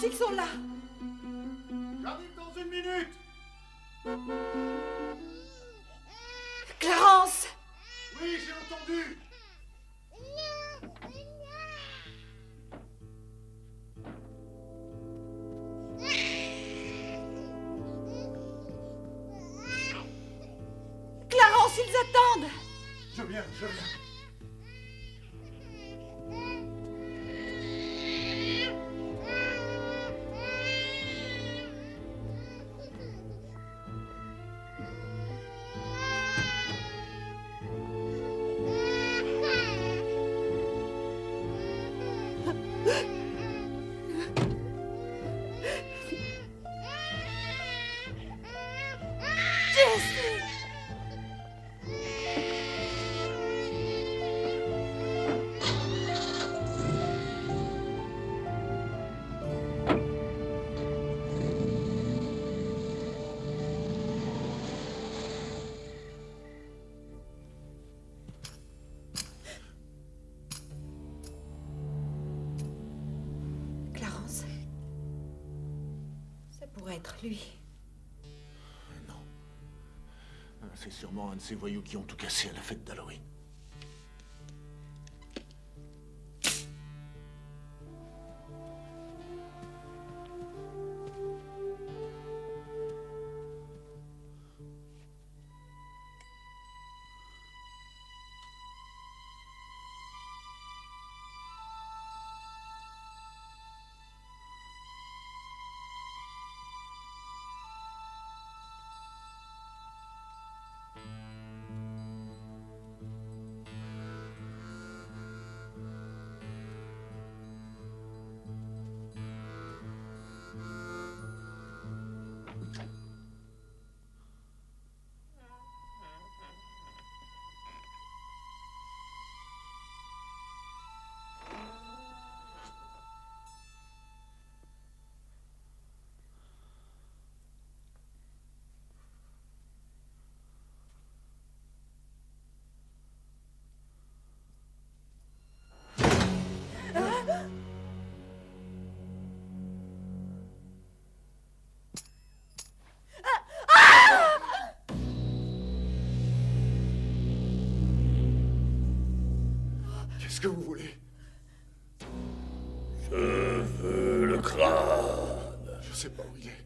ils sont là. J'arrive dans 1 minute. Clarence! Oui, j'ai entendu. Clarence, ils attendent! Je viens. Jessie! Clarence, ça pourrait être lui. Non. C'est sûrement un de ces voyous qui ont tout cassé à la fête d'Halloween. Qu'est-ce que vous voulez? Je veux le crâne. Je sais pas où il est.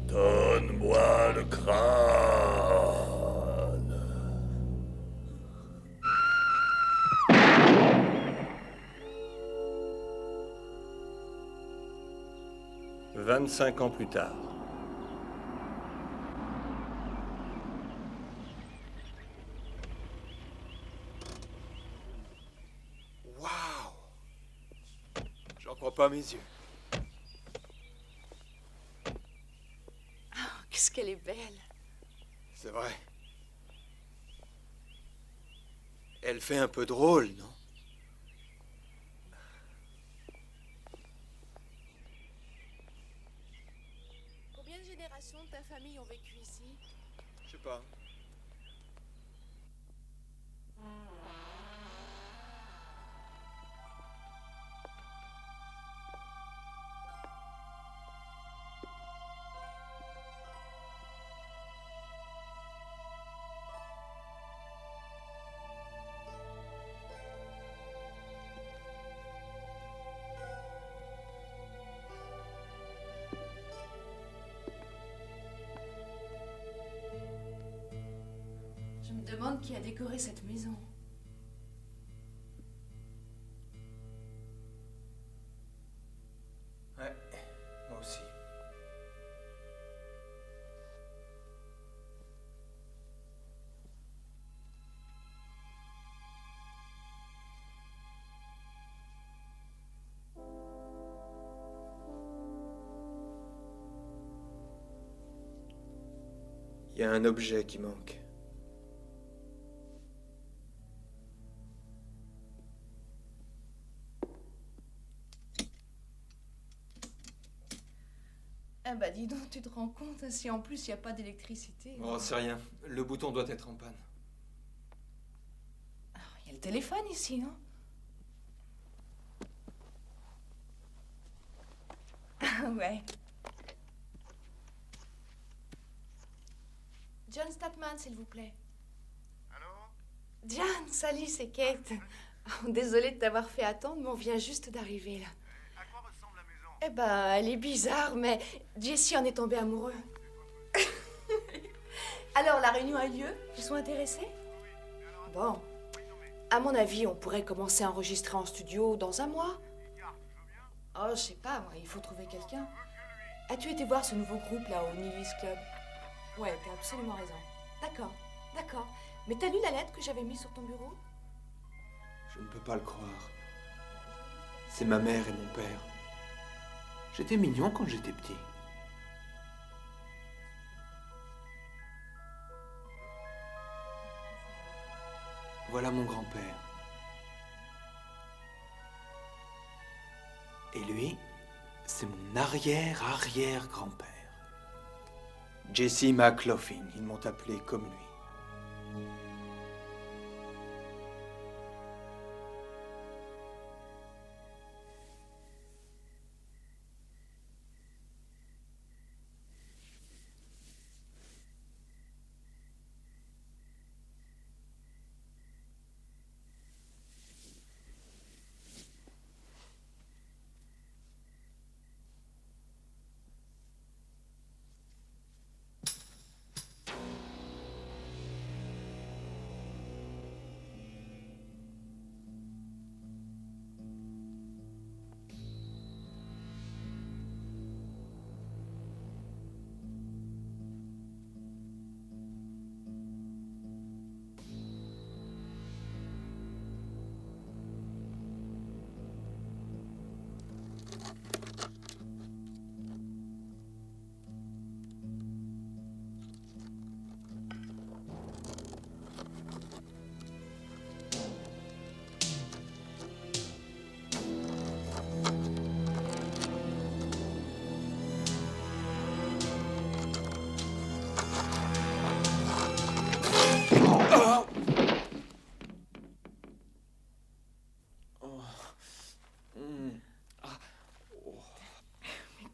Donne-moi le crâne. 25 ans plus tard. Waouh! J'en crois pas mes yeux. Qu'est-ce qu'elle est belle. C'est vrai. Elle fait un peu drôle, non? Combien de générations de ta famille ont vécu ici? Je sais pas. Je me demande qui a décoré cette maison. Ouais, moi aussi. Il y a un objet qui manque. Ah bah dis donc, tu te rends compte, hein, si en plus il n'y a pas d'électricité. Oh, c'est rien. Le bouton doit être en panne. Il y a le téléphone ici, non? Ah ouais. John Statman, s'il vous plaît. Allô? John, salut, c'est Kate. Oh, désolée de t'avoir fait attendre, mais on vient juste d'arriver là. À quoi ressemble la maison? Eh ben, elle est bizarre, mais Jesse en est tombé amoureux. Alors, la réunion a lieu? Ils sont intéressés? Bon. À mon avis, on pourrait commencer à enregistrer en studio dans un mois. Oh, je sais pas, moi, il faut trouver quelqu'un. As-tu été voir ce nouveau groupe là au Nihilist Club? Ouais, t'as absolument raison. D'accord, d'accord. Mais t'as lu la lettre que j'avais mise sur ton bureau? Je ne peux pas le croire. C'est ma mère et mon père. J'étais mignon quand j'étais petit. Voilà mon grand-père. Et lui, c'est mon arrière-arrière-grand-père. Jesse McLaughlin, ils m'ont appelé comme lui.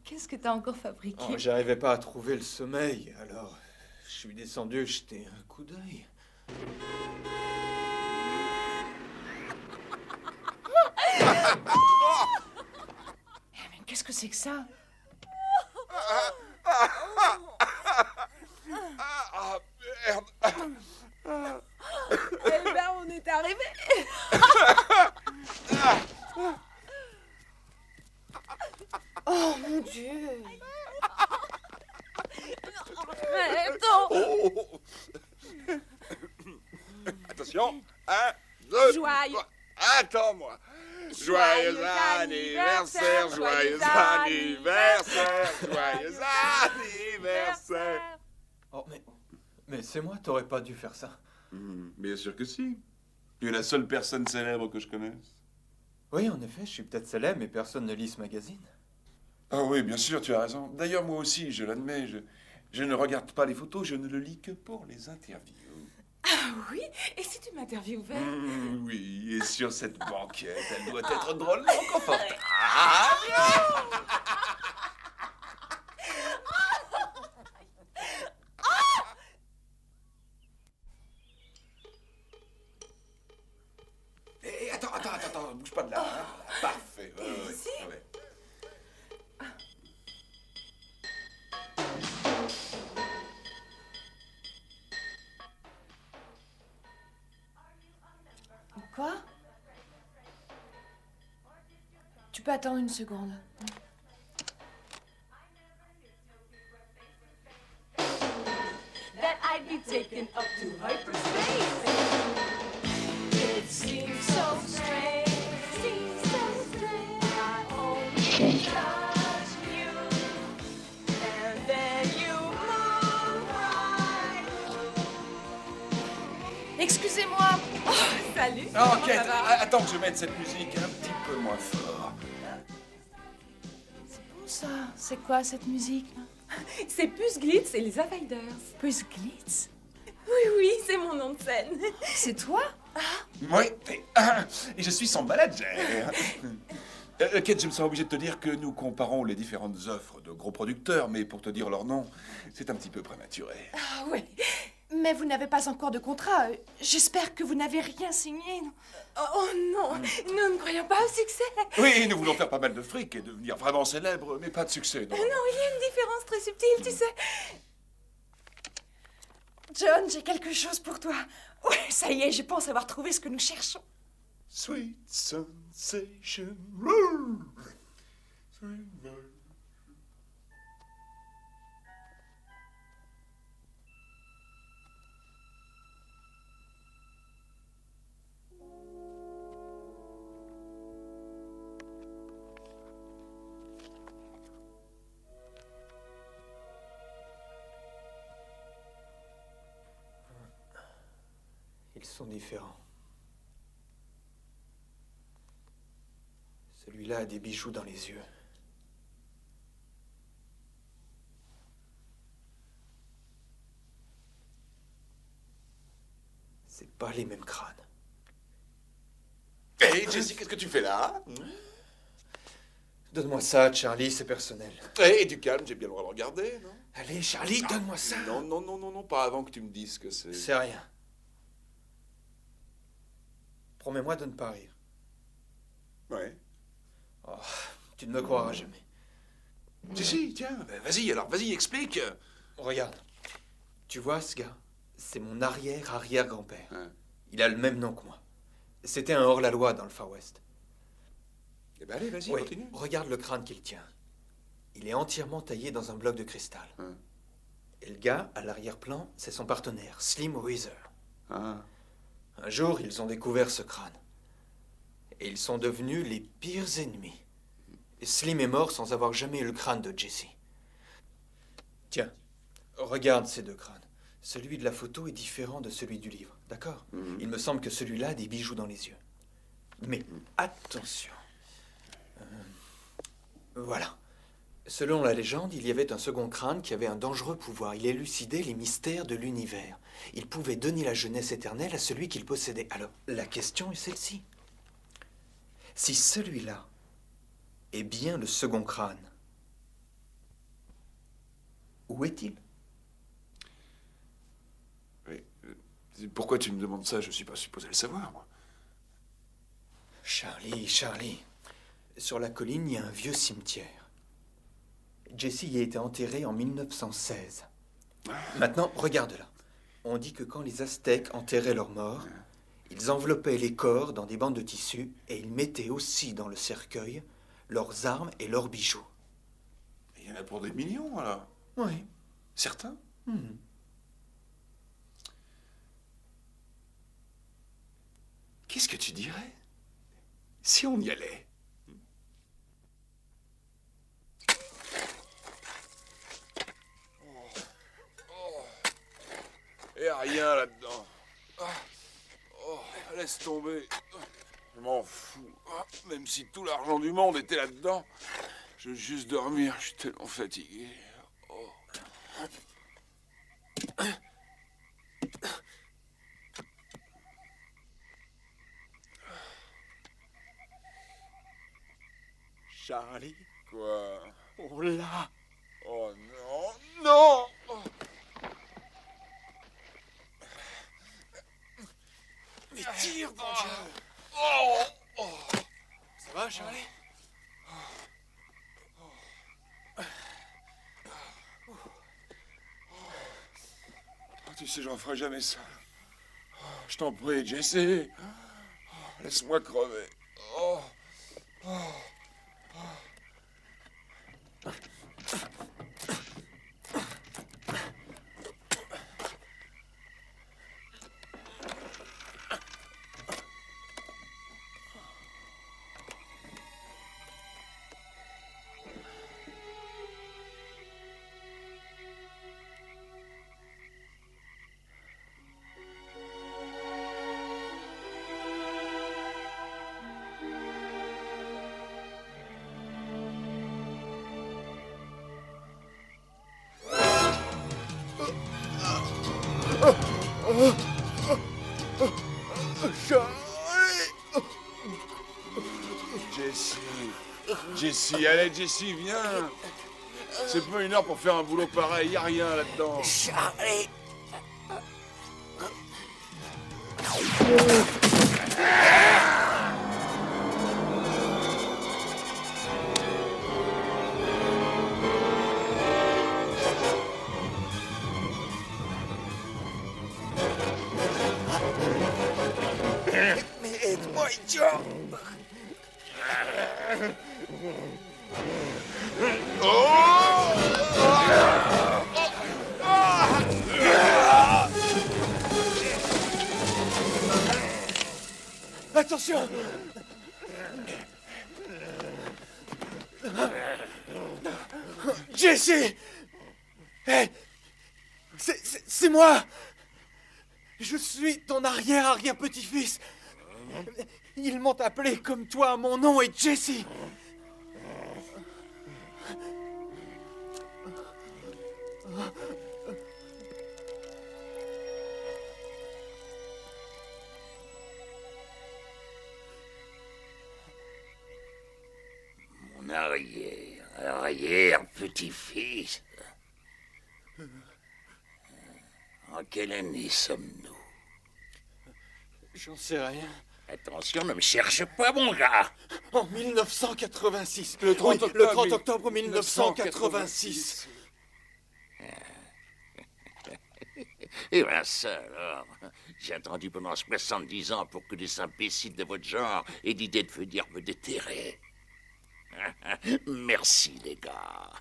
Qu'est-ce que t'as encore fabriqué? Oh, j'arrivais pas à trouver le sommeil, alors je suis descendu jeter un coup d'œil. Mais qu'est-ce que c'est que ça? Eh ben, on est arrivé. Oh mon Dieu! Attention, 1, 2, Joyeux. 3. Attends-moi. Joyeux anniversaire, joyeux anniversaire, joyeux anniversaire. Oh, mais c'est moi, t'aurais pas dû faire ça. Bien sûr que si. Tu es la seule personne célèbre que je connaisse. Oui, en effet, je suis peut-être célèbre, mais personne ne lit ce magazine. Ah oui, bien sûr, tu as raison. D'ailleurs, moi aussi, je l'admets, je ne regarde pas les photos, je ne le lis que pour les interviews. Ah oui? Et si tu m'interviewais? Oui, et sur cette banquette, elle doit être drôlement confortable. Et attends, bouge pas de là. Hein. Parfait. Ouais. Quoi? Tu peux attendre une seconde. That I'd be taken up to hyperspace. It seems so strange. I only touch you, and then you move right Oh, Comment Kate, ça va attends que je mette cette musique un petit peu moins fort. C'est bon ça. C'est quoi cette musique là? C'est Puss Glitz et les Avilders. Puss Glitz? Oui, oui, c'est mon nom de scène. C'est toi? Oui, et je suis son manager. Kate, je me sens obligé de te dire que nous comparons les différentes offres de gros producteurs, mais pour te dire leur nom, c'est un petit peu prématuré. Ah ouais. Mais vous n'avez pas encore de contrat. J'espère que vous n'avez rien signé. Non? Oh non, nous ne croyons pas au succès. Oui, nous voulons faire pas mal de fric et devenir vraiment célèbres, mais pas de succès, non. Non, il y a une différence très subtile, tu sais. John, j'ai quelque chose pour toi. Ouais, ça y est, je pense avoir trouvé ce que nous cherchons. Sweet sensation. Sweet Ils sont différents. Celui-là a des bijoux dans les yeux. C'est pas les mêmes crânes. Hé, Jessie, qu'est-ce que tu fais là? Donne-moi ça, Charlie, c'est personnel. Hé, du calme, j'ai bien le droit de regarder, non? Allez, Charlie, donne-moi ça. Non, non, non, non, non, pas avant que tu me dises que c'est... C'est rien. Promets-moi de ne pas rire. Ouais. Oh, tu ne me croiras jamais. Jessie, tiens, vas-y, alors, vas-y, explique. Regarde. Tu vois ce gars? C'est mon arrière-arrière-grand-père. Hein. Il a le même nom que moi. C'était un hors-la-loi dans le Far West. Eh ben allez, vas-y, Oui, continue. regarde le crâne qu'il tient. Il est entièrement taillé dans un bloc de cristal. Hein. Et le gars, à l'arrière-plan, c'est son partenaire, Slim Weezer. Ah. Un jour, ils ont découvert ce crâne. Et ils sont devenus les pires ennemis. Et Slim est mort sans avoir jamais eu le crâne de Jesse. Tiens, regarde ces deux crânes. Celui de la photo est différent de celui du livre, d'accord? Il me semble que celui-là a des bijoux dans les yeux. Mais attention. Voilà. Selon la légende, il y avait un second crâne qui avait un dangereux pouvoir. Il élucidait les mystères de l'univers. Il pouvait donner la jeunesse éternelle à celui qu'il possédait. Alors, la question est celle-ci. Si celui-là est bien le second crâne, où est-il? Oui. Pourquoi tu me demandes ça? Je suis pas supposé le savoir, moi. Charlie. Sur la colline, il y a un vieux cimetière. Jesse y a été enterré en 1916. Maintenant, regarde là. On dit que quand les Aztèques enterraient leurs morts, ils enveloppaient les corps dans des bandes de tissu et ils mettaient aussi dans le cercueil leurs armes et leurs bijoux. Il y en a pour des millions, alors. Oui. Certains? Qu'est-ce que tu dirais si on y allait? Il n'y a rien là-dedans. Laisse tomber. Je m'en fous. Même si tout l'argent du monde était là-dedans, je veux juste dormir. Je suis tellement fatigué. Charlie. Quoi? Oh là. Oh non, non! Mais tire, bon Dieu! Ça va, Charlie? Tu sais, j'en ferai jamais ça. Je t'en prie, Jesse. Laisse-moi crever. Jessie, allez, Jessie, viens. C'est pas une heure pour faire un boulot pareil, y a rien là-dedans. Charlie. Mais aide-moi, idiot. Attention! Jesse! Hey! C'est moi! Je suis ton arrière-arrière-petit-fils! Ils m'ont appelé comme toi, mon nom est Jesse! Mon arrière-petit-fils. En quelle année sommes-nous? J'en sais rien. Attention, ne me cherche pas, mon gars. En 1986. Le 30 Oui, le 30 octobre 1986. Et bien ça, alors. J'ai attendu pendant 70 ans pour que des imbéciles de votre genre aient l'idée de venir me déterrer. Merci, les gars.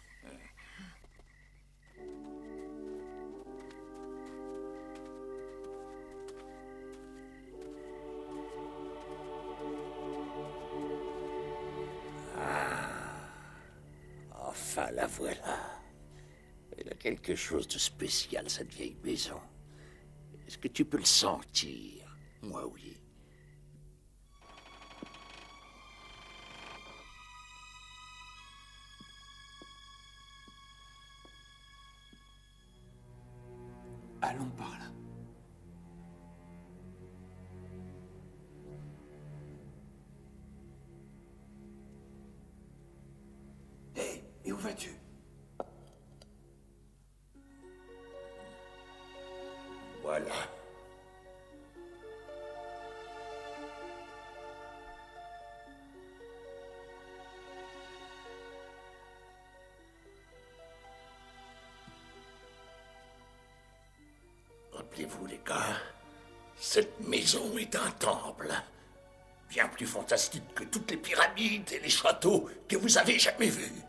Enfin, la voilà. Elle a quelque chose de spécial, cette vieille maison. Est-ce que tu peux le sentir? Moi, oui. Allons par là. Hé, et où vas-tu? Voilà. Rappelez-vous, les gars, cette maison est un temple. Bien plus fantastique que toutes les pyramides et les châteaux que vous avez jamais vus.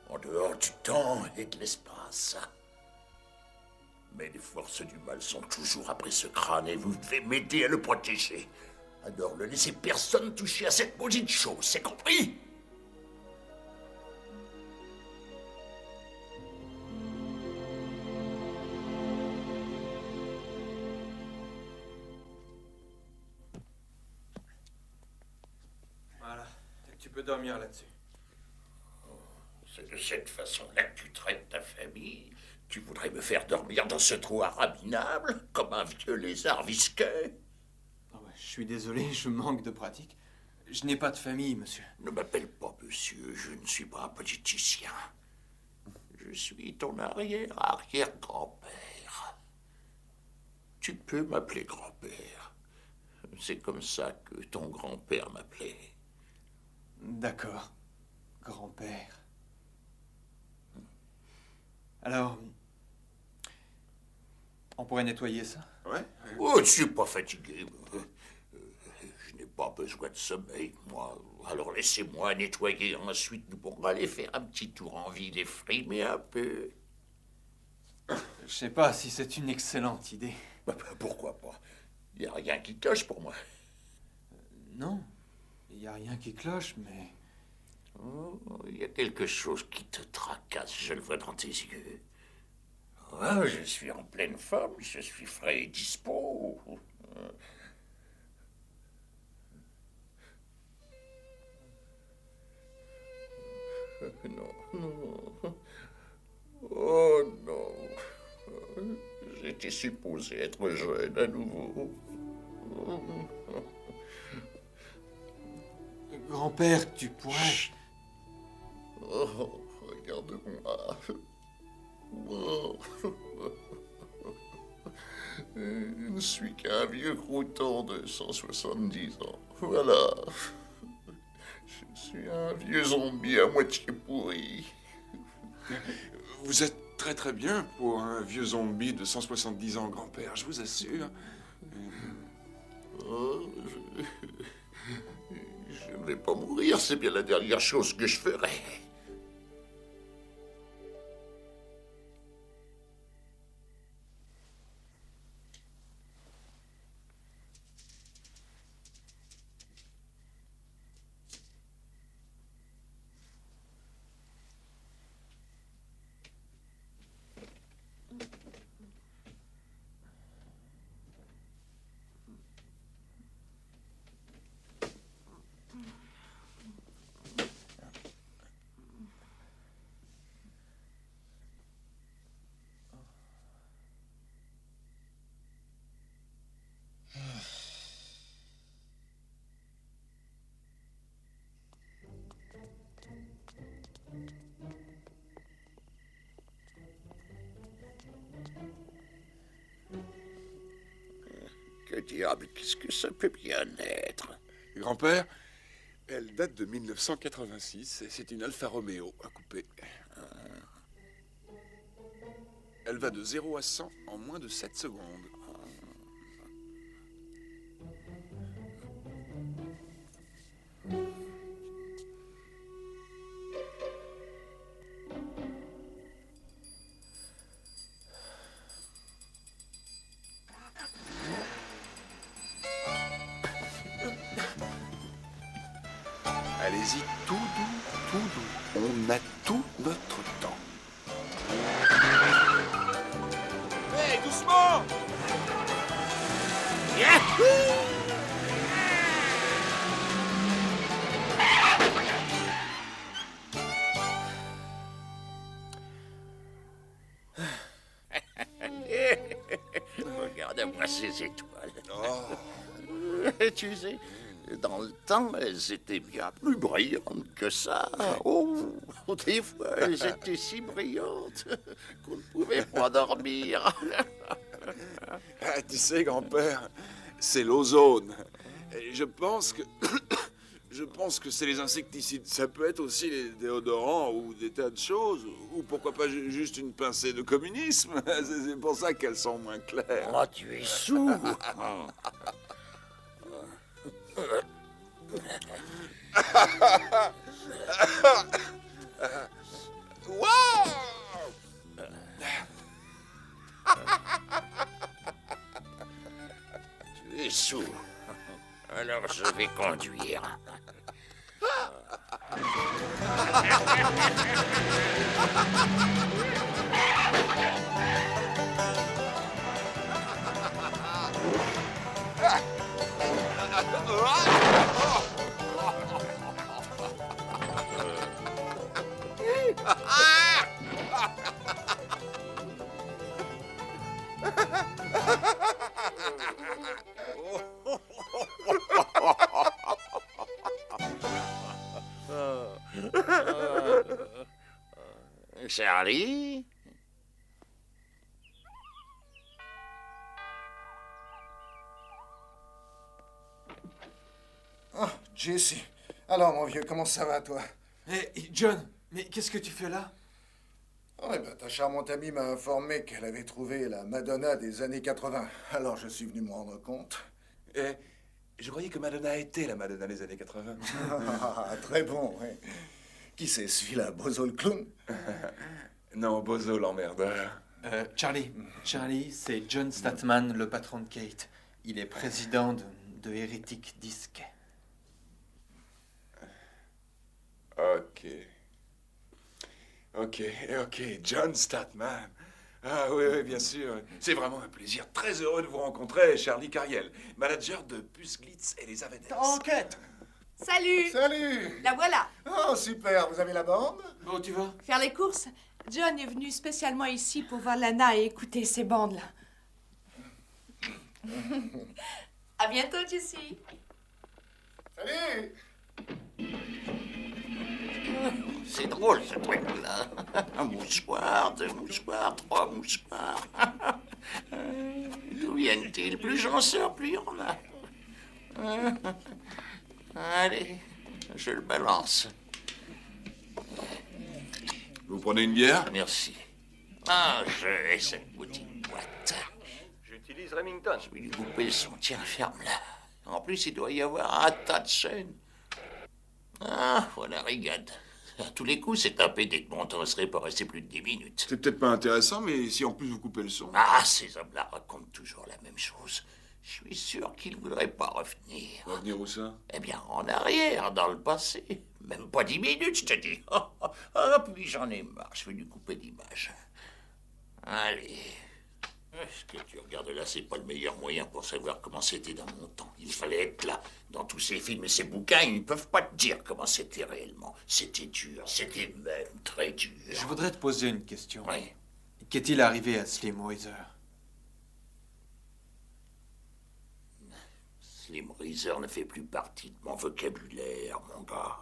En dehors du temps et de l'espace. Mais les forces du mal sont toujours après ce crâne et vous devez m'aider à le protéger. Alors ne laissez personne toucher à cette maudite chose, c'est compris? Voilà, tu peux dormir là-dessus. C'est de cette façon-là que tu traites ta famille? Tu voudrais me faire dormir dans ce trou araminable, comme un vieux lézard visqueux? Oh ouais, je suis désolé, je manque de pratique. Je n'ai pas de famille, monsieur. Ne m'appelle pas monsieur, je ne suis pas un politicien. Je suis ton arrière-arrière-grand-père. Tu peux m'appeler grand-père. C'est comme ça que ton grand-père m'appelait. D'accord, grand-père. Alors, on pourrait nettoyer ça? Ouais. Oh, je ne suis pas fatigué. Je n'ai pas besoin de sommeil, moi. Alors laissez-moi nettoyer. Ensuite, nous pourrons aller faire un petit tour en ville et frimer un peu. Je sais pas si c'est une excellente idée. Pourquoi pas? Il n'y a rien qui cloche pour moi. Non, il n'y a rien qui cloche, mais... Oh, il y a quelque chose qui te tracasse, je le vois dans tes yeux. Oh, je suis en pleine forme, je suis frais et dispo. Non, non. Oh non. J'étais supposé être jeune à nouveau. Grand-père, tu pourrais... Chut. Oh, regarde-moi. Oh. Je ne suis qu'un vieux crouton de 170 ans. Voilà. Je suis un vieux zombie à moitié pourri. Vous êtes très très bien pour un vieux zombie de 170 ans, grand-père, je vous assure. Oh, je ne vais pas mourir, c'est bien la dernière chose que je ferai. Que diable, qu'est-ce que ça peut bien être? Grand-père, elle date de 1986 et c'est une Alfa Romeo à couper. Elle va de 0 à 100 en moins de 7 secondes. Allez-y, tout doux, tout doux. On a tout notre temps. Hey, doucement! Regarde-moi ces étoiles. Tu sais, dans le temps, elles étaient bien plus brillantes que ça. Oh, des fois, elles étaient si brillantes qu'on ne pouvait pas dormir. Ah, tu sais, grand-père, c'est l'ozone. Et je pense que... Je pense que c'est les insecticides. Ça peut être aussi les déodorants ou des tas de choses. Ou pourquoi pas juste une pincée de communisme. C'est pour ça qu'elles sont moins claires. Oh, tu es sourd. Wow! Tu es sourd. Alors je vais conduire. Charlie? Oh, Jesse. Alors, mon vieux, comment ça va, toi? Hé, John, mais qu'est-ce que tu fais là? Oh, eh ben, ta charmante amie m'a informé qu'elle avait trouvé la Madonna des années 80. Alors, je suis venu me rendre compte. Et je croyais que Madonna était la Madonna des années 80. Ah, très bon, oui. Qui c'est, celui-là, Bozo le clown? Non, Bozo l'emmerdeur. Charlie, c'est John Statman, le patron de Kate. Il est président de Heretic Disc. Ok, John Statman. Ah oui, bien sûr. C'est vraiment un plaisir. Très heureux de vous rencontrer, Charlie Cariel, manager de Puce Glitz et les Avenes. Enquête! Salut! Salut! La voilà! Oh, super, vous avez la bande? Bon, tu vas? Faire les courses. John est venu spécialement ici pour voir Lana et écouter ces bandes-là. À bientôt, Jessie. Salut! C'est drôle ce truc-là. Un mouchoir, 2 mouchoirs, 3 mouchoirs. D'où viennent-ils? Plus j'en sors, plus il y en a. Allez, je le balance. Vous prenez une bière? Merci. Ah, je hais cette maudite boîte. J'utilise Remington. Je vais lui couper le son. Tiens, ferme-la. En plus, il doit y avoir un tas de chaînes. Ah, voilà, regarde. À tous les coups, c'est un PD de mon temps serait pas resté plus de 10 minutes. C'est peut-être pas intéressant, mais si en plus vous coupez le son... Ah, ces hommes-là racontent toujours la même chose. Je suis sûr qu'ils voudraient pas revenir. Revenir où ça? Eh bien, en arrière, dans le passé. Même pas 10 minutes, je te dis. Ah, puis j'en ai marre, je vais lui couper l'image. Allez. Ce que tu regardes là, c'est pas le meilleur moyen pour savoir comment c'était dans mon temps. Il fallait être là. Dans tous ces films et ces bouquins, ils ne peuvent pas te dire comment c'était réellement. C'était dur, c'était même très dur. Je voudrais te poser une question. Oui. Qu'est-il arrivé à Slim Weiser? Slim Reeser ne fait plus partie de mon vocabulaire, mon gars.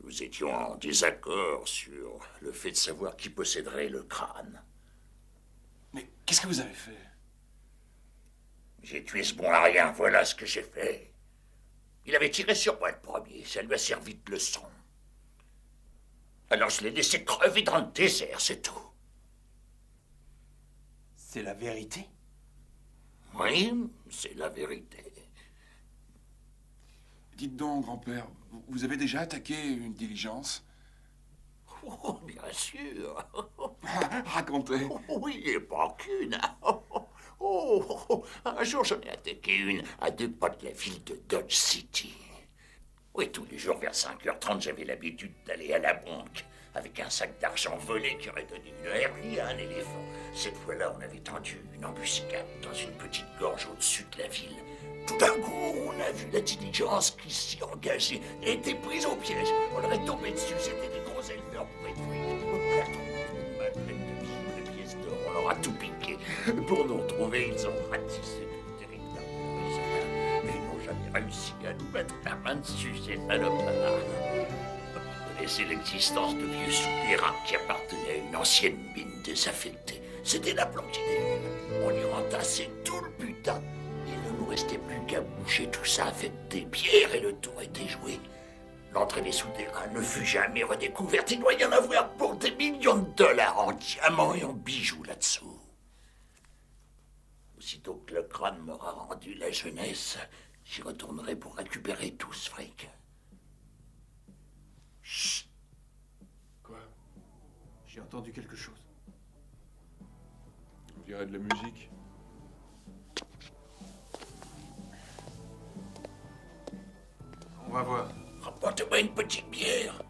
Nous étions en désaccord sur le fait de savoir qui posséderait le crâne. Mais qu'est-ce que vous avez fait? J'ai tué ce bon à rien, voilà ce que j'ai fait. Il avait tiré sur moi le premier, ça lui a servi de leçon. Alors je l'ai laissé crever dans le désert, c'est tout. C'est la vérité? Oui, c'est la vérité. Dites donc, grand-père, vous avez déjà attaqué une diligence? Oh, bien sûr. Racontez. Oui, et pas qu'une. Un jour j'en ai attaqué une à 2 pas de la ville de Dodge City. Oui, tous les jours vers 5h30, j'avais l'habitude d'aller à la banque avec un sac d'argent volé qui aurait donné une hernie à un éléphant. Cette fois-là, on avait tendu une embuscade dans une petite gorge au-dessus de la ville. Tout d'un coup, on a vu la diligence qui s'y engageait et était prise au piège. On aurait tombé dessus, c'était des gros éleveurs pour être Ma pleine de bijoux, de pièces d'or, on leur a tout piqué. Pour nous retrouver, ils ont ratissé le territoire de Louisiane. Mais ils n'ont jamais réussi à nous mettre la main dessus, ces salopards. Vous connaissez l'existence de vieux souterrains qui appartenaient à une ancienne mine désaffectée. C'était la Plantidée. On y entassait tout le butin. Il ne nous restait plus qu'à boucher tout ça avec des pierres et le tour était joué. L'entrée des souterrains ne fut jamais redécouverte. Il doit y en avoir pour des millions de dollars en diamants et en bijoux là-dessous. Aussitôt que le crâne m'aura rendu la jeunesse, j'y retournerai pour récupérer tout ce fric. Chut. Quoi? J'ai entendu quelque chose. On dirait de la musique. On va voir. Rapporte-moi une petite bière.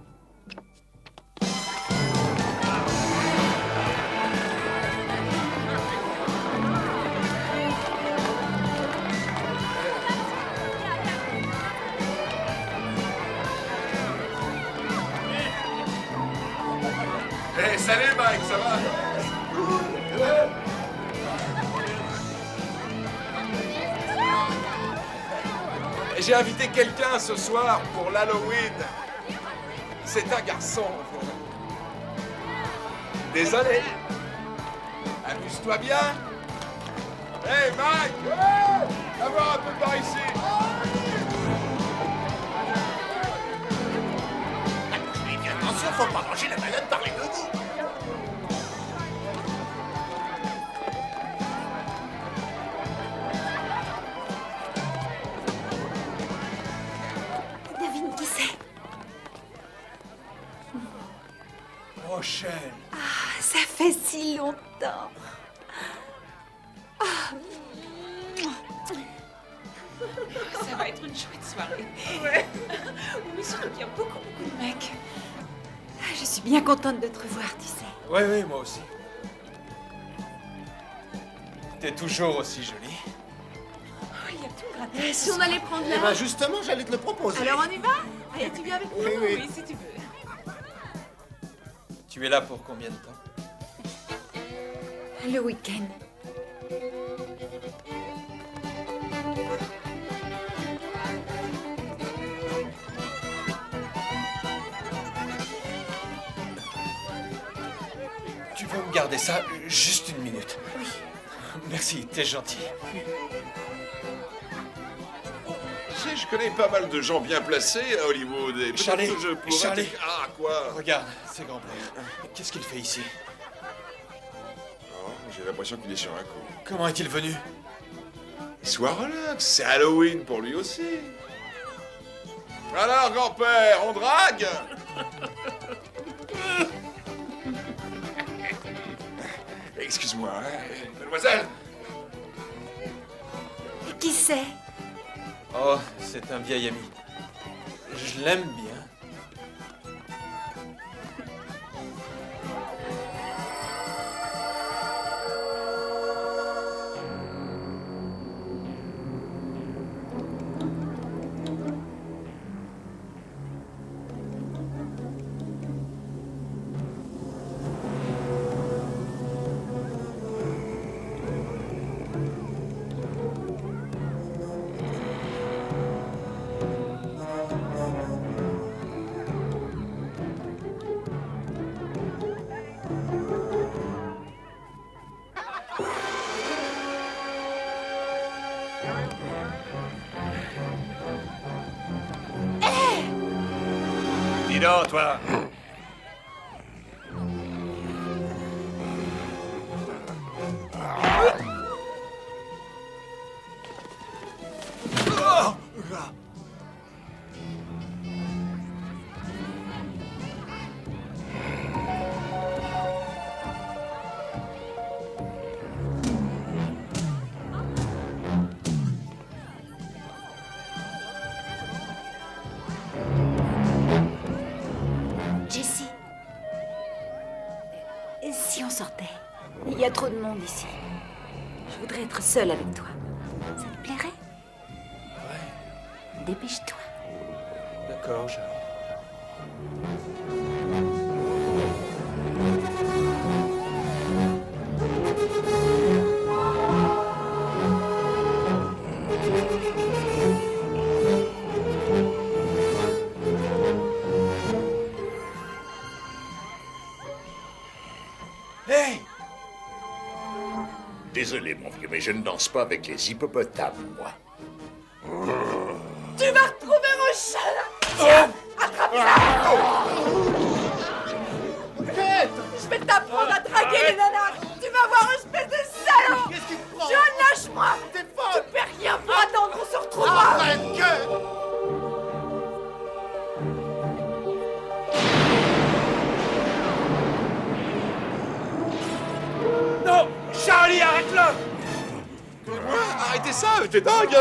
Hey, salut Mike, ça va? J'ai invité quelqu'un ce soir pour l'Halloween. C'est un garçon. Désolé. Amuse-toi bien. Hey Mike! Hey! Viens voir un peu par ici. Attention, faut pas manger la malade par les deux bouts. Devine qui c'est? Rochelle. Ah, ça fait si longtemps. Ah. Ça va être une chouette soirée. Ouais. Oui, surtout qu'il y a beaucoup de mecs. Ah, je suis bien contente de te revoir, tu sais. Oui, moi aussi. T'es toujours aussi jolie. Oh, il y a tout gratis. Si on allait prendre Eh là. ben justement, j'allais te le proposer. Alors on y va? Allez, tu viens avec nous? Oui. Oui, si tu veux. Tu es là pour combien de temps? Le week-end. Tu vas me garder ça juste une minute. Oui. Merci, t'es gentil. Tu sais, je connais pas mal de gens bien placés à Hollywood et peut-être Charlie, que je pourrais... Charlie. Ah, quoi? Regarde, c'est grand-père. Qu'est-ce qu'il fait ici? Oh, j'ai l'impression qu'il est sur un coup. Comment est-il venu? Sois relax, c'est Halloween pour lui aussi. Alors, grand-père, on drague? Excuse-moi, hein, mademoiselle. Qui c'est? Oh, c'est un vieil ami. Je l'aime bien. Dis donc, toi. Jessie. Et si on sortait? Il y a trop de monde ici. Je voudrais être seule avec toi. Ça te plairait? Ouais, Dépêche-toi. d'accord, Charlie. Hey! Désolé, mon vieux, mais je ne danse pas avec les hippopotames, moi. Tu vas retrouver mon chat là! Tiens! Attrape-la! Arrête! Je vais t'apprendre à draguer les nanas! Tu vas voir, espèce de salaud! Qu'est-ce qui te prend? John, lâche-moi! T'es folle! Tu perds rien pour attendre, on se retrouvera! Arrête que... Non! Charlie, arrête-le! Arrêtez ça, t'es dingue!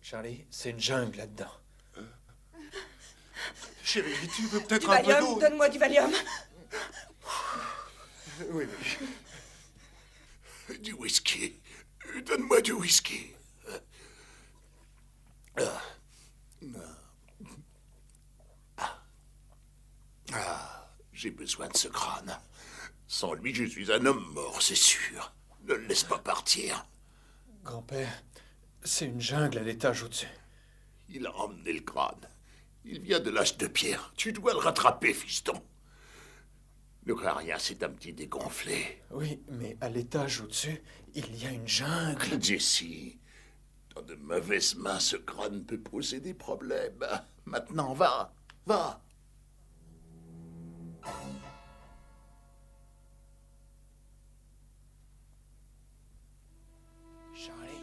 Charlie, c'est une jungle là-dedans. Chérie, tu veux peut-être Du un peu Valium, d'eau? donne-moi du Valium! Oui, oui. Du whisky. Donne-moi du whisky. J'ai besoin de ce crâne. Sans lui, je suis un homme mort, c'est sûr. Ne le laisse pas partir. Grand-père, c'est une jungle à l'étage au-dessus. Il a emmené le crâne. Il vient de l'âge de pierre. Tu dois le rattraper, fiston. Ne crains rien, c'est un petit dégonflé. Oui, mais à l'étage au-dessus, il y a une jungle. Jesse, dans de mauvaises mains, ce crâne peut poser des problèmes. Maintenant, va, va. Charlie.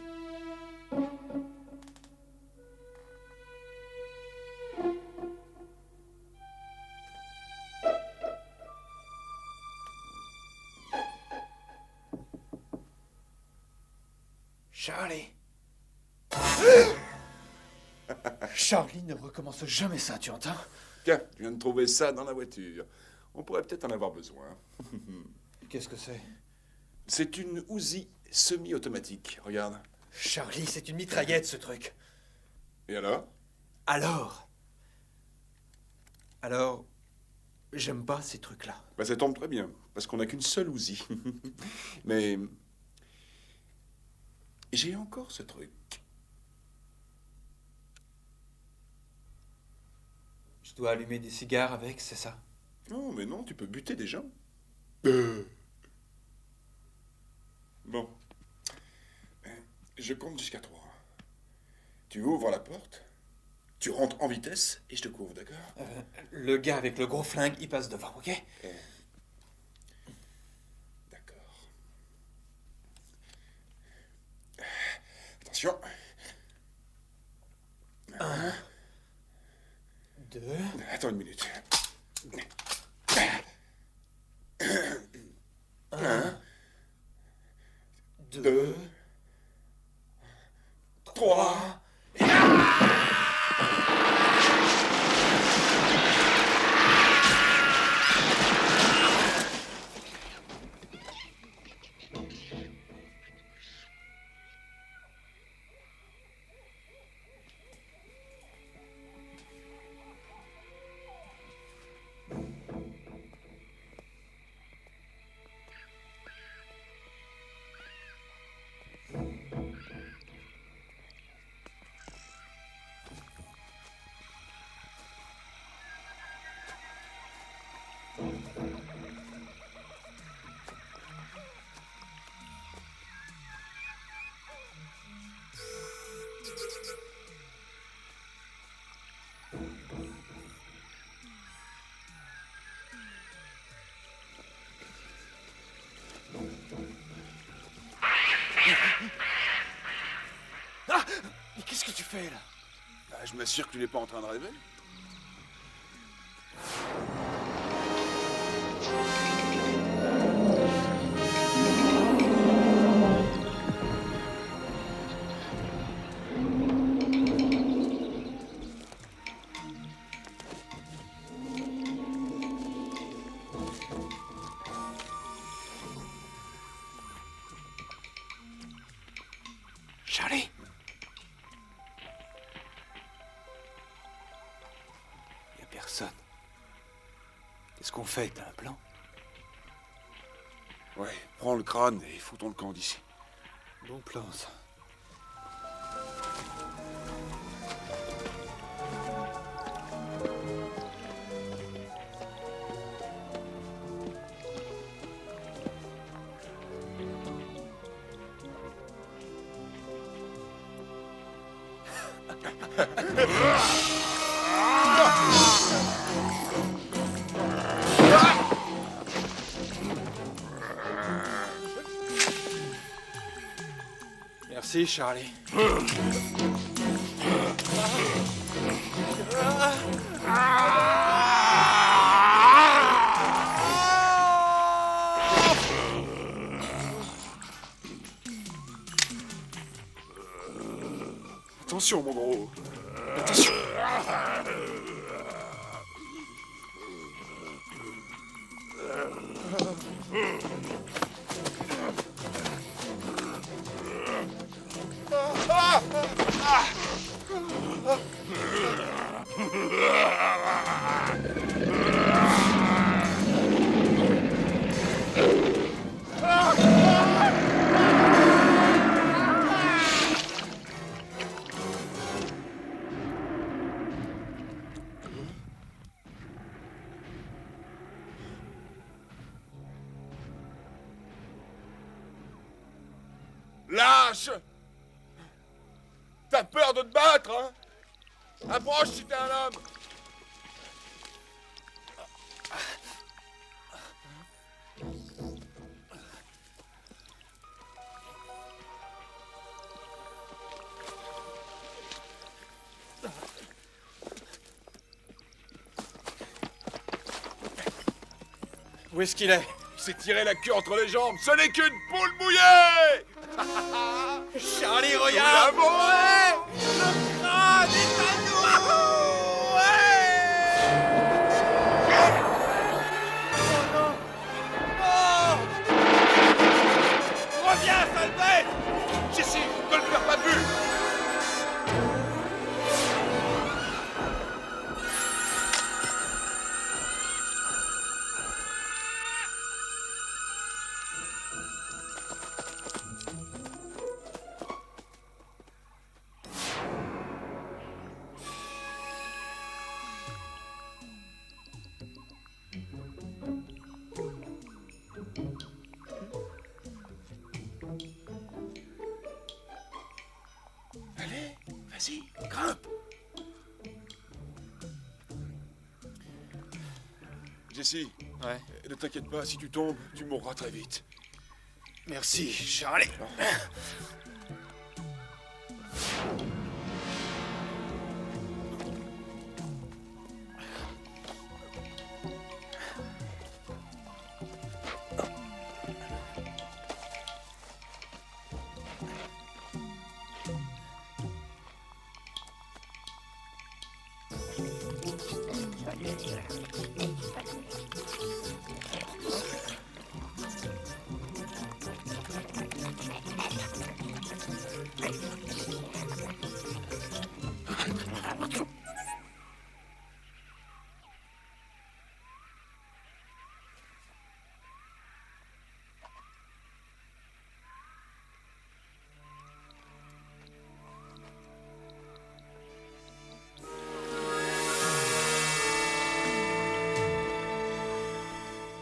Charlie. Charlie, ne recommence jamais ça, tu entends? Tiens, je viens de trouver ça dans la voiture. On pourrait peut-être en avoir besoin. Qu'est-ce que c'est? C'est une Uzi semi-automatique, regarde. Charlie, c'est une mitraillette, ce truc. Et alors? Alors, j'aime pas ces trucs-là. Bah, ça tombe très bien, parce qu'on n'a qu'une seule Uzi. Mais... j'ai encore ce truc. Je dois allumer des cigares avec, c'est ça? Non, mais non, tu peux buter des gens. Bon. Je compte jusqu'à 3. Tu ouvres la porte, tu rentres en vitesse et je te couvre, d'accord? Le gars avec le gros flingue, il passe devant, ok? D'accord. Attention. 1, 2... Attends une minute. 1, 2... 3... Ah! Mais qu'est-ce que tu fais, là? Bah, je m'assure que tu n'es pas en train de rêver. Charlie? Y a personne. Qu'est-ce qu'on fait? T'as un plan? Ouais, prends le crâne et foutons le camp d'ici. Bon plan, ça. Merci, Charlie. Attention, mon gros. Attention. Lâche! T'as peur de te battre, hein? Approche si t'es un homme! Où est-ce qu'il est? Il s'est tiré la queue entre les jambes. Ce n'est qu'une poule mouillée! Charlie, regarde! Nous l'avons! Le crâne est à nous! Jesse, Ouais. ne t'inquiète pas, si tu tombes, tu mourras très vite. Merci, Charlie.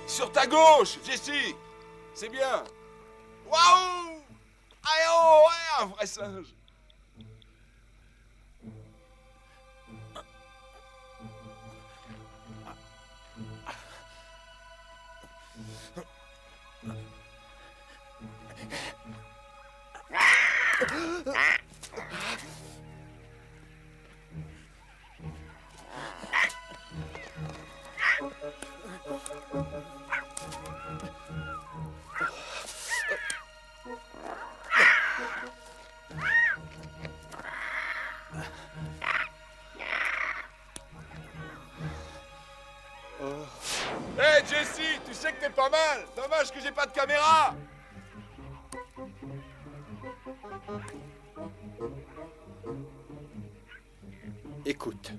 Sur ta gauche, Jesse. C'est bien. Waouh! Aïe oh, ouais, un vrai singe. Hé Jesse, tu sais que t'es pas mal. Dommage que j'ai pas de caméra. Écoute.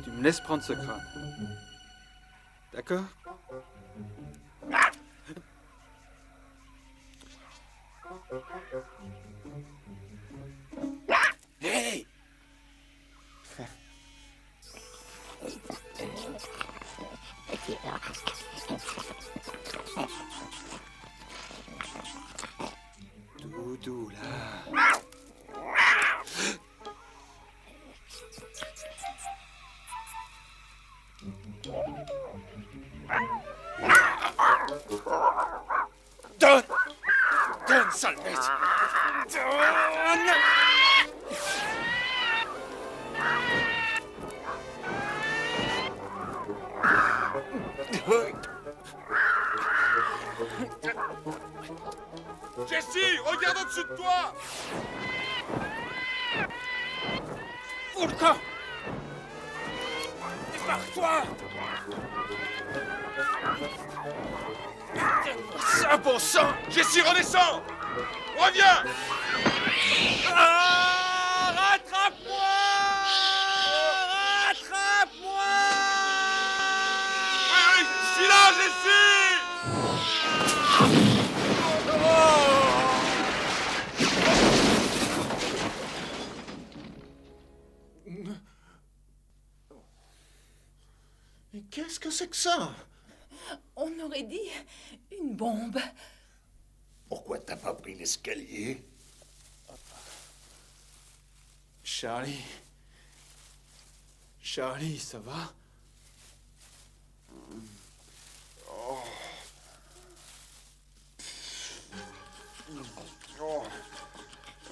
Tu me laisses prendre ce crâne. D'accord? Hey! Doudou, là. Donne! Donne, sale bête! Donne! Jesse, regarde au-dessus de toi! Ouvre le camp! Démarre-toi! Ça, bon sang! Jesse, redescends! Reviens! Ah, rattrape-moi! Rattrape-moi! Oui, je suis là, Jesse! Mais qu'est-ce que c'est que ça? On aurait dit une bombe. Pourquoi t'as pas pris l'escalier? Charlie. Charlie, ça va? Oh.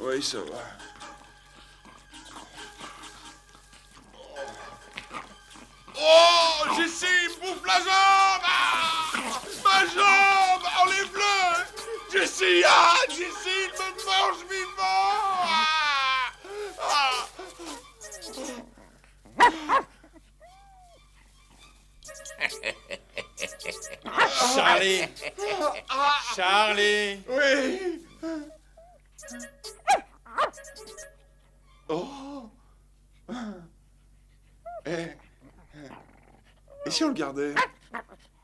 Oui, ça va. Oh, Jesse, il me bouffe la jambe! Ah, ma jambe! Enlève-le! Jesse, ah! Jesse, il me mange vivant! Ah, Charlie! Charlie! oui! Oh! Et si on le gardait?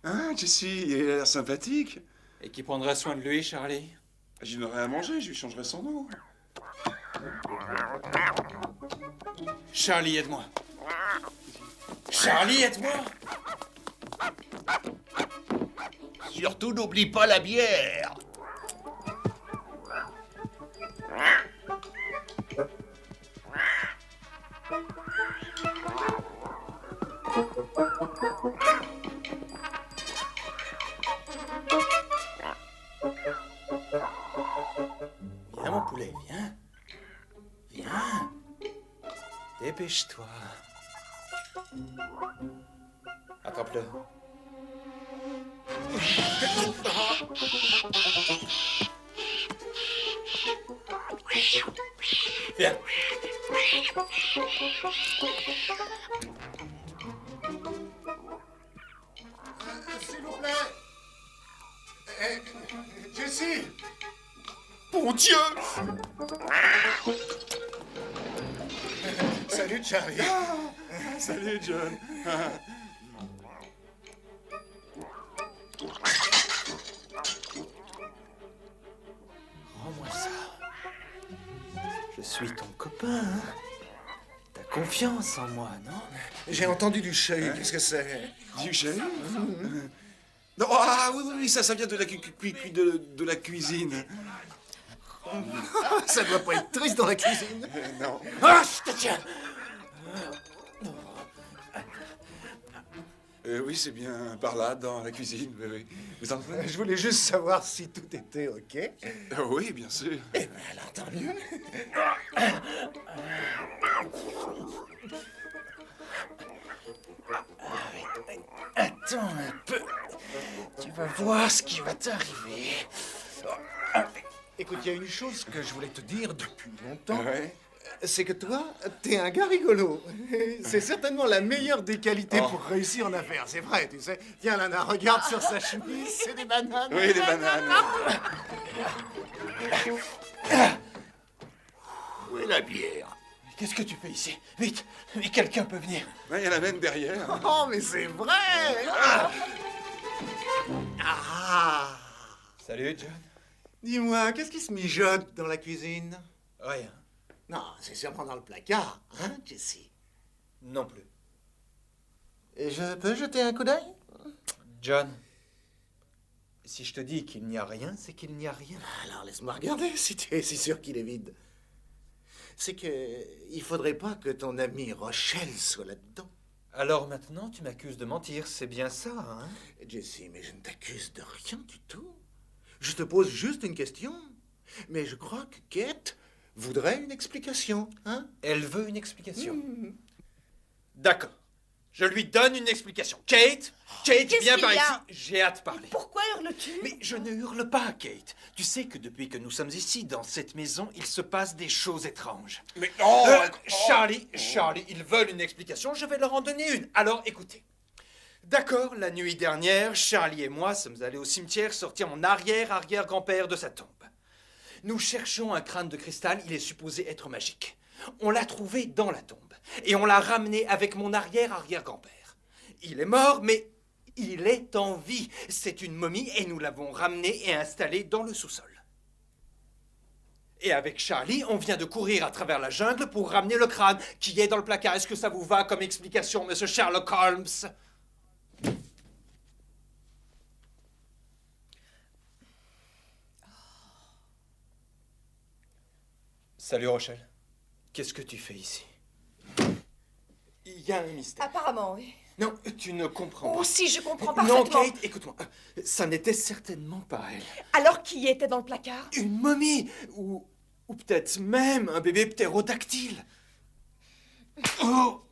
Hein, Jesse, il a l'air sympathique. Et qui prendra soin de lui, Charlie? J'y n'aurais à manger, je lui changerai son eau. Charlie, aide-moi. Charlie, aide-moi. Surtout, n'oublie pas la bière! Viens, mon poulet, viens. Viens. Dépêche-toi. Attrape-le. Viens. S'il vous plaît. Jessie. Mon Dieu! Salut, Charlie. Salut, John. Rends-moi ça. Je suis ton copain, hein? T'as confiance en moi, non? J'ai entendu du chahut. Qu'est-ce que c'est? Du chahut? Non, ah oui, ça vient de la cuisine. Ça doit pas être triste dans la cuisine. Non. Ah, je te tiens! Oui, c'est bien par là, dans la cuisine, oui. Vous entendez? Je voulais juste savoir si tout était OK. Oui, bien sûr. Eh bien, alors, tant mieux. Attends un peu. Tu vas voir ce qui va t'arriver. Écoute, il y a une chose que je voulais te dire depuis longtemps. Ouais. C'est que toi, t'es un gars rigolo. C'est certainement la meilleure des qualités pour réussir en affaires. C'est vrai, tu sais. Tiens, Lana, regarde sur sa chemise, c'est des bananes. Oui, des bananes. Où est la bière? Qu'est-ce que tu fais ici? Vite! Mais quelqu'un peut venir. Il y en a même derrière. Oh, mais c'est vrai! Ah! Salut, John. Dis-moi, qu'est-ce qui se mijote dans la cuisine? Rien. Non, c'est sûrement dans le placard, hein, Jessie? Non plus. Et je peux jeter un coup d'œil? John, si je te dis qu'il n'y a rien, c'est qu'il n'y a rien. Alors laisse-moi regarder si tu es si sûr qu'il est vide. C'est que il faudrait pas que ton ami Rochelle soit là-dedans. Alors maintenant, tu m'accuses de mentir, c'est bien ça, hein? Jessie, mais je ne t'accuse de rien du tout. Je te pose juste une question. Mais je crois que Kate voudrait une explication, hein? Elle veut une explication. D'accord. Je lui donne une explication. Kate, viens par ici. J'ai hâte de parler. Pourquoi hurles-tu? Mais je ne hurle pas, Kate. Tu sais que depuis que nous sommes ici, dans cette maison, il se passe des choses étranges. Mais non! Charlie, ils veulent une explication, je vais leur en donner une. Alors, écoutez. D'accord, la nuit dernière, Charlie et moi sommes allés au cimetière sortir mon arrière-arrière-grand-père de sa tombe. Nous cherchons un crâne de cristal, il est supposé être magique. On l'a trouvé dans la tombe. Et on l'a ramené avec mon arrière-arrière-grand-père. Il est mort, mais il est en vie. C'est une momie et nous l'avons ramené et installé dans le sous-sol. Et avec Charlie, on vient de courir à travers la jungle pour ramener le crâne qui est dans le placard. Est-ce que ça vous va comme explication, monsieur Sherlock Holmes? Salut, Rochelle. Qu'est-ce que tu fais ici? Il y a un mystère. Apparemment, oui. Non, tu ne comprends pas. Oh, si, je comprends Non, parfaitement. Kate, écoute-moi. Ça n'était certainement pas elle. Alors, qui était dans le placard? Une momie ou peut-être même un bébé ptérodactyle. Oh!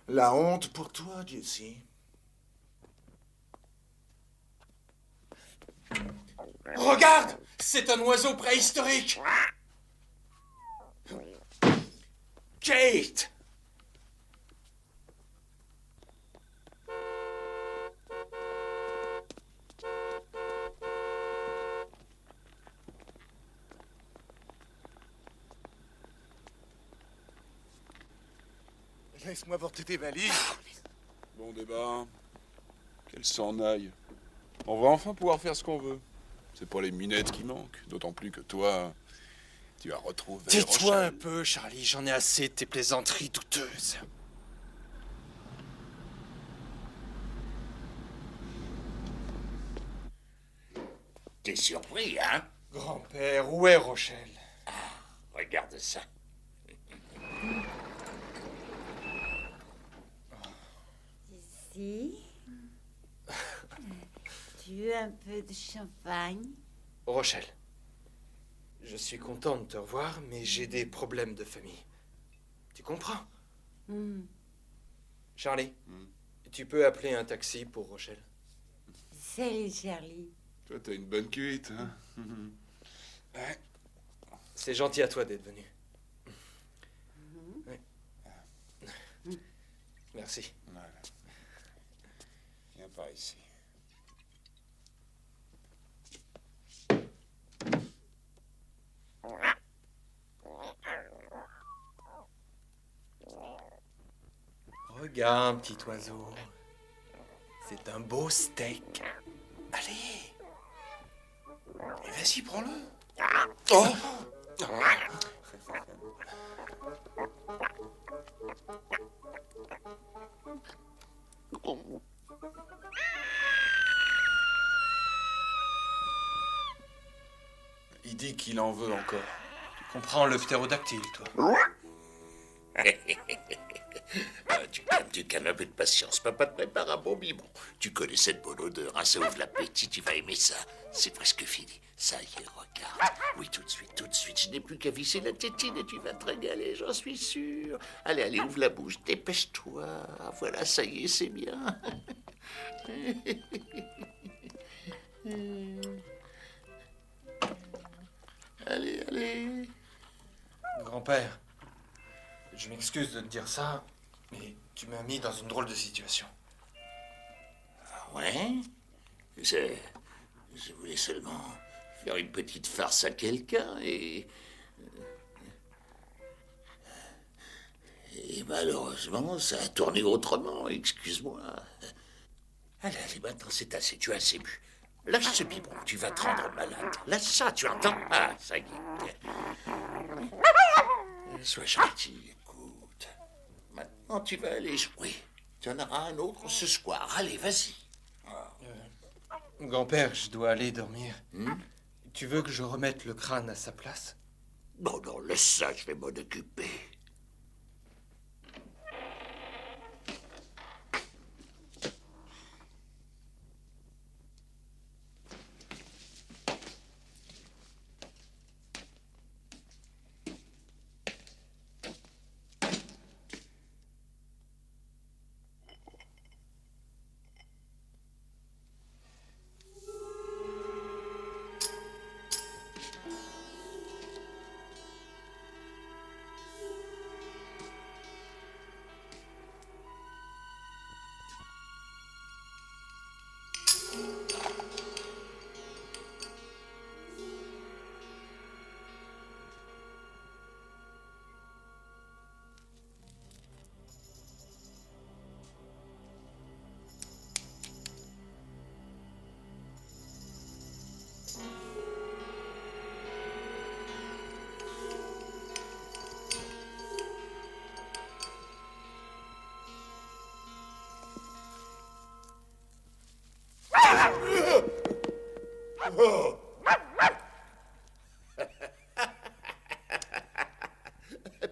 La honte pour toi, Jessie. Regarde! C'est un oiseau préhistorique! Kate! Laisse-moi porter tes valises. Bon débat. Qu'elle s'en aille. On va enfin pouvoir faire ce qu'on veut. C'est pas les minettes qui manquent. D'autant plus que toi, tu as retrouvé Tais-toi un Rochelle. peu, Charlie. J'en ai assez de tes plaisanteries douteuses. T'es surpris, hein? Grand-père, où est Rochelle? Regarde ça. Ici. Tu veux un peu de champagne? Rochelle, je suis content de te revoir, mais j'ai des problèmes de famille. Tu comprends? Charlie, tu peux appeler un taxi pour Rochelle? Salut, Charlie. Toi, t'as une bonne cuite, hein? Ouais. C'est gentil à toi d'être venu. Ouais. Merci. Voilà. Viens par ici. Regarde, petit oiseau. C'est un beau steak. Allez. Et vas-y, prends-le. Oh! Il dit qu'il en veut encore. Tu comprends le ptérodactyle, toi? Tu calmes un peu de patience. Papa te prépare un bon biberon. Tu connais cette bonne odeur, hein, ça ouvre l'appétit, tu vas aimer ça. C'est presque fini. Ça y est, regarde. Oui, tout de suite, tout de suite. Je n'ai plus qu'à visser la tétine et tu vas te régaler, j'en suis sûr. Allez, allez, ouvre la bouche, dépêche-toi. Voilà, ça y est, c'est bien. Allez, allez. Grand-père, je m'excuse de te dire ça, mais tu m'as mis dans une drôle de situation. Ouais. Je voulais seulement faire une petite farce à quelqu'un et malheureusement, ça a tourné autrement, excuse-moi. Allez, allez, maintenant c'est assez, tu as assez bu. Lâche ce biberon, tu vas te rendre malade. Lâche ça, tu entends? Ah, ça y est. Sois gentil, écoute. Maintenant, tu vas aller jouer. Tu en auras un autre ce soir. Allez, vas-y. Grand-père, je dois aller dormir. Tu veux que je remette le crâne à sa place? Non, non, laisse ça, je vais m'en occuper.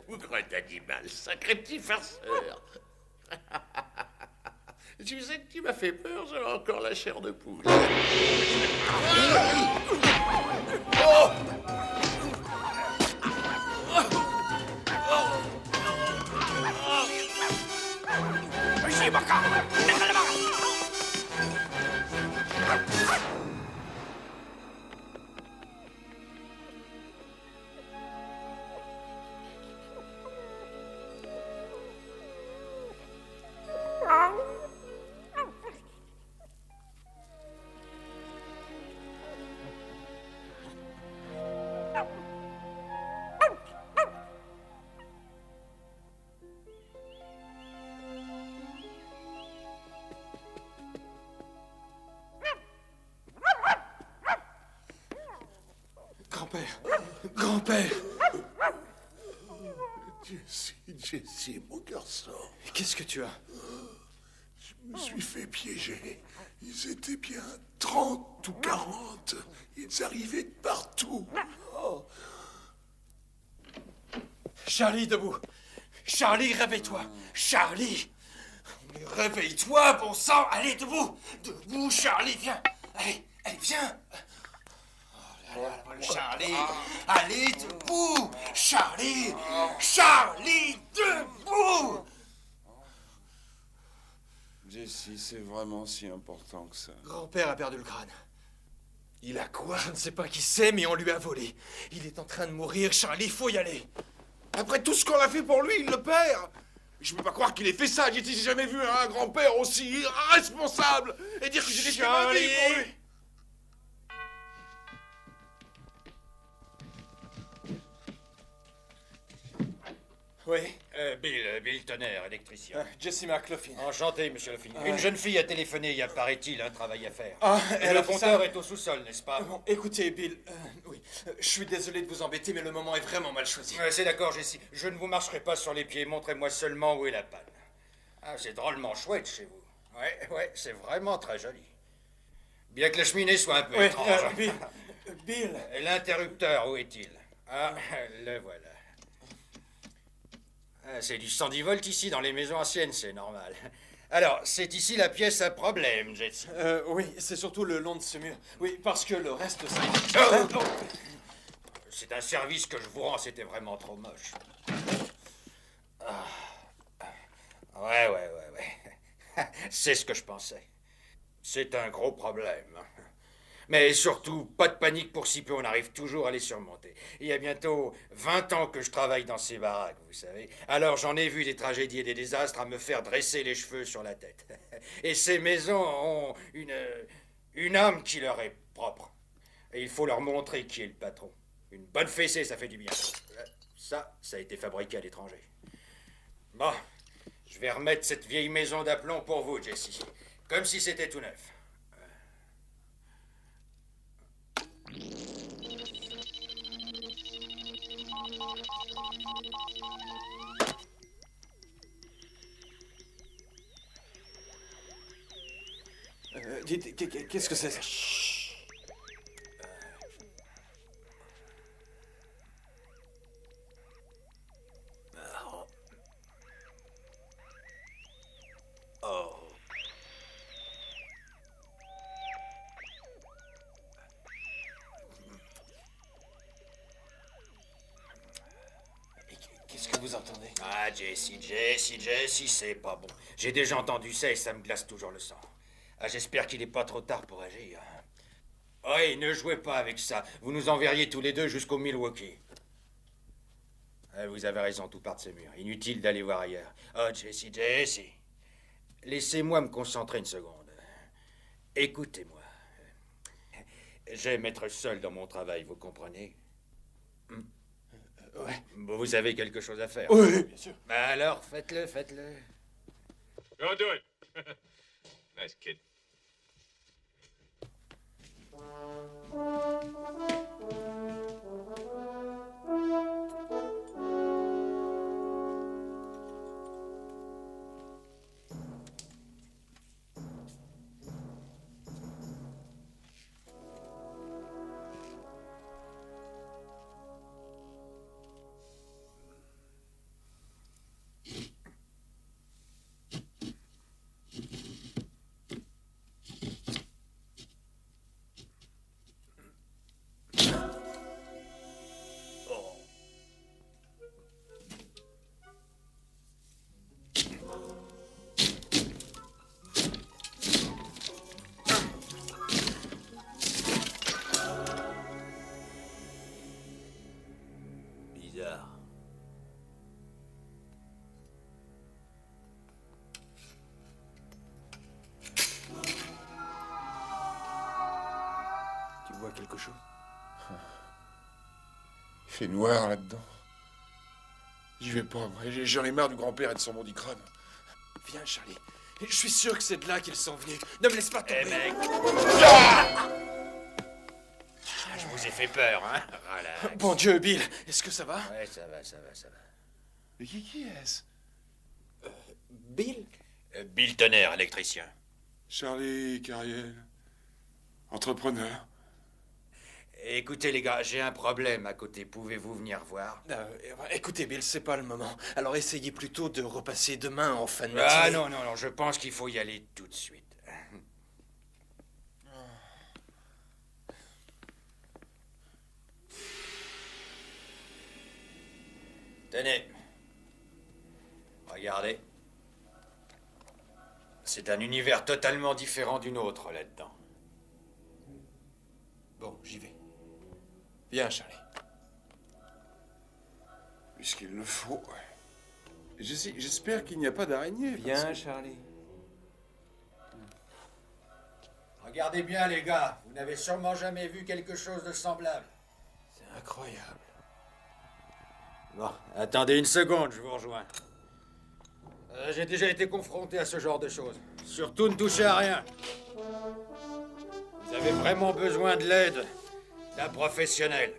Bougre d'animal, sacré petit farceur. Tu sais que tu m'as fait peur, j'ai encore la chair de poule. Grand-père! Grand-père! Jesse, mon garçon. Qu'est-ce que tu as? Je me suis fait piéger. Ils étaient bien 30 ou 40. Ils arrivaient de partout. Oh. Charlie, debout. Charlie, réveille-toi. Charlie. Mais réveille-toi, bon sang. Allez, debout. Debout, Charlie, viens. Allez, allez, viens. Oh là là, Charlie. Allez, debout. Charlie. Charlie, debout. Jesse, c'est vraiment si important que ça. Grand-père a perdu le crâne. Il a quoi? Je ne sais pas qui c'est, mais on lui a volé. Il est en train de mourir, Charlie, faut y aller. Après tout ce qu'on a fait pour lui, il le perd. Je peux pas croire qu'il ait fait ça. J'ai jamais vu un grand-père aussi irresponsable et dire que j'ai détruit ma vie pour lui. Oui. Bill Tonnerre, électricien. Jesse McLaughlin. Enchanté, monsieur Loffin. Ouais. Une jeune fille a téléphoné, il y a, paraît-il, un travail à faire. Ah, Et elle le a fait compteur ça est au sous-sol, n'est-ce pas? Bon, écoutez, Bill, oui, je suis désolé de vous embêter, mais le moment est vraiment mal choisi. C'est d'accord, Jessie. Je ne vous marcherai pas sur les pieds. Montrez-moi seulement où est la panne. Ah, c'est drôlement chouette chez vous. Ouais, c'est vraiment très joli. Bien que la cheminée soit un peu Oui, étrange. Bill. Et l'interrupteur, où est-il? Ah, le voilà. Ah, c'est du 110 volts ici, dans les maisons anciennes, c'est normal. Alors, c'est ici la pièce à problème, Jessie. Oui, c'est surtout le long de ce mur. Oui, parce que le reste, ça... Oh! C'est un service que je vous rends, c'était vraiment trop moche. Ah. Ouais. C'est ce que je pensais. C'est un gros problème. Mais surtout, pas de panique pour si peu, on arrive toujours à les surmonter. Il y a bientôt 20 ans que je travaille dans ces baraques, vous savez. Alors j'en ai vu des tragédies et des désastres à me faire dresser les cheveux sur la tête. Et ces maisons ont une âme qui leur est propre. Et il faut leur montrer qui est le patron. Une bonne fessée, ça fait du bien. Ça a été fabriqué à l'étranger. Bon, je vais remettre cette vieille maison d'aplomb pour vous, Jessie. Comme si c'était tout neuf. Dites, qu'est-ce que c'est ça? Oh. Qu'est-ce que vous entendez? Ah, Jessie, c'est pas bon. J'ai déjà entendu ça et ça me glace toujours le sang. Ah, j'espère qu'il est pas trop tard pour agir. Oui, ne jouez pas avec ça. Vous nous enverriez tous les deux jusqu'au Milwaukee. Ah, vous avez raison, tout part de ce mur. Inutile d'aller voir ailleurs. Oh, Jessie. Laissez-moi me concentrer une seconde. Écoutez-moi. J'aime être seul dans mon travail, vous comprenez? Ouais. Vous avez quelque chose à faire? Oui, bien sûr. Bah alors, faites-le. Go do it. Nice kid. Bizarre. Tu vois quelque chose? Il fait noir là-dedans. J'y vais pas, moi. J'en ai marre du grand-père et de son maudit crâne. Viens, Charlie. Je suis sûr que c'est de là qu'ils sont venus. Ne me laisse pas tomber. Mec. Je vous ai fait peur, hein? Relax. Bon Dieu, Bill, est-ce que ça va? Ouais, ça va. Mais qui est-ce? Bill? Bill Tonnerre, électricien. Charlie Carriel. Entrepreneur. Écoutez les gars, j'ai un problème à côté. Pouvez-vous venir voir? Écoutez, Bill, c'est pas le moment. Alors essayez plutôt de repasser demain en fin de matinée. Ah non, non, non, je pense qu'il faut y aller tout de suite. Tenez. Regardez. C'est un univers totalement différent du nôtre là-dedans. Bon, j'y vais. Viens, Charlie. Puisqu'il le faut. J'espère qu'il n'y a pas d'araignée. Viens, Charlie. Regardez bien, les gars. Vous n'avez sûrement jamais vu quelque chose de semblable. C'est incroyable. Bon, attendez une seconde, je vous rejoins. J'ai déjà été confronté à ce genre de choses. Surtout ne touchez à rien. Vous avez vraiment besoin de l'aide d'un professionnel.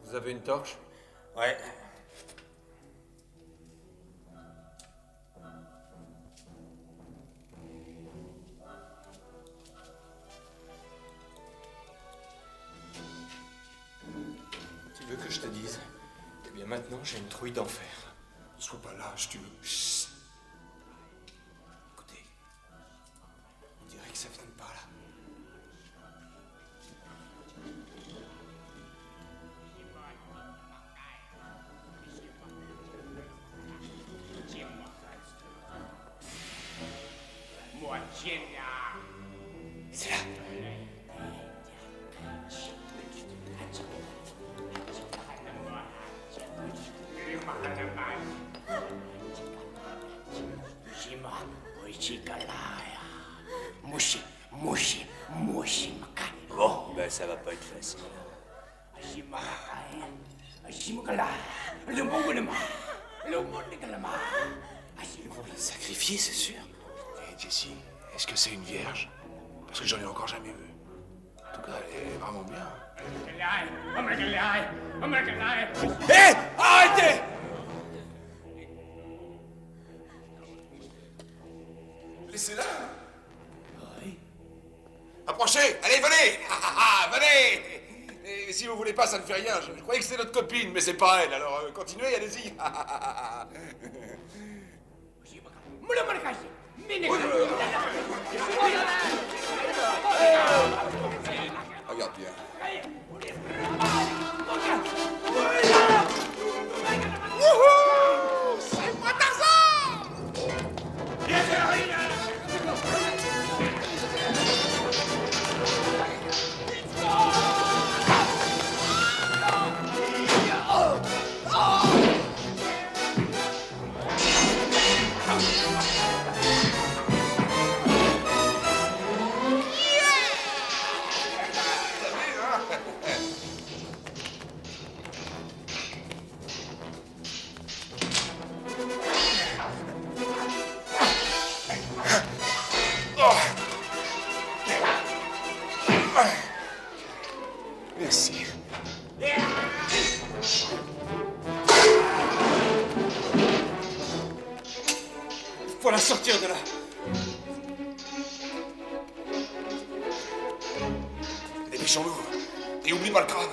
Vous avez une torche? Ouais. Tu veux que je te dise? Eh bien maintenant, j'ai une trouille d'enfer. Ne sois pas lâche, tu veux. Chut. Écoutez, on dirait que ça vient de par là. C'est là. Bon, ben ça va pas être facile. Ils vont la sacrifier, c'est sûr. Hé, Jessie, est-ce que c'est une vierge? Parce que j'en ai encore jamais vu. En tout cas, elle est vraiment bien. Hé! Arrêtez! Laissez-la. Oui. Approchez! Allez, venez! Venez! Et si vous voulez pas, ça ne fait rien. Je croyais que c'était notre copine, mais c'est pas elle. Alors, continuez, allez-y. Regarde bien. Wouhou! C'est moi Tarzan! Merci. Faut la sortir de là. Dépêchons-nous. Et oublie pas le crâne.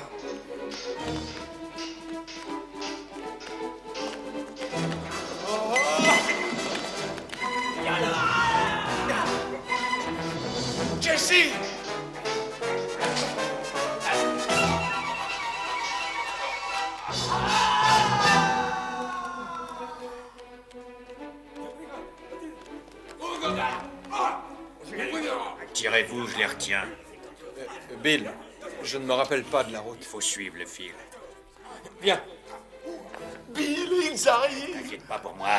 Jessie! Tirez-vous, je les retiens. Bill, je ne me rappelle pas de la route. Il faut suivre le fil. Viens. Bill, ils arrivent! T'inquiète pas pour moi.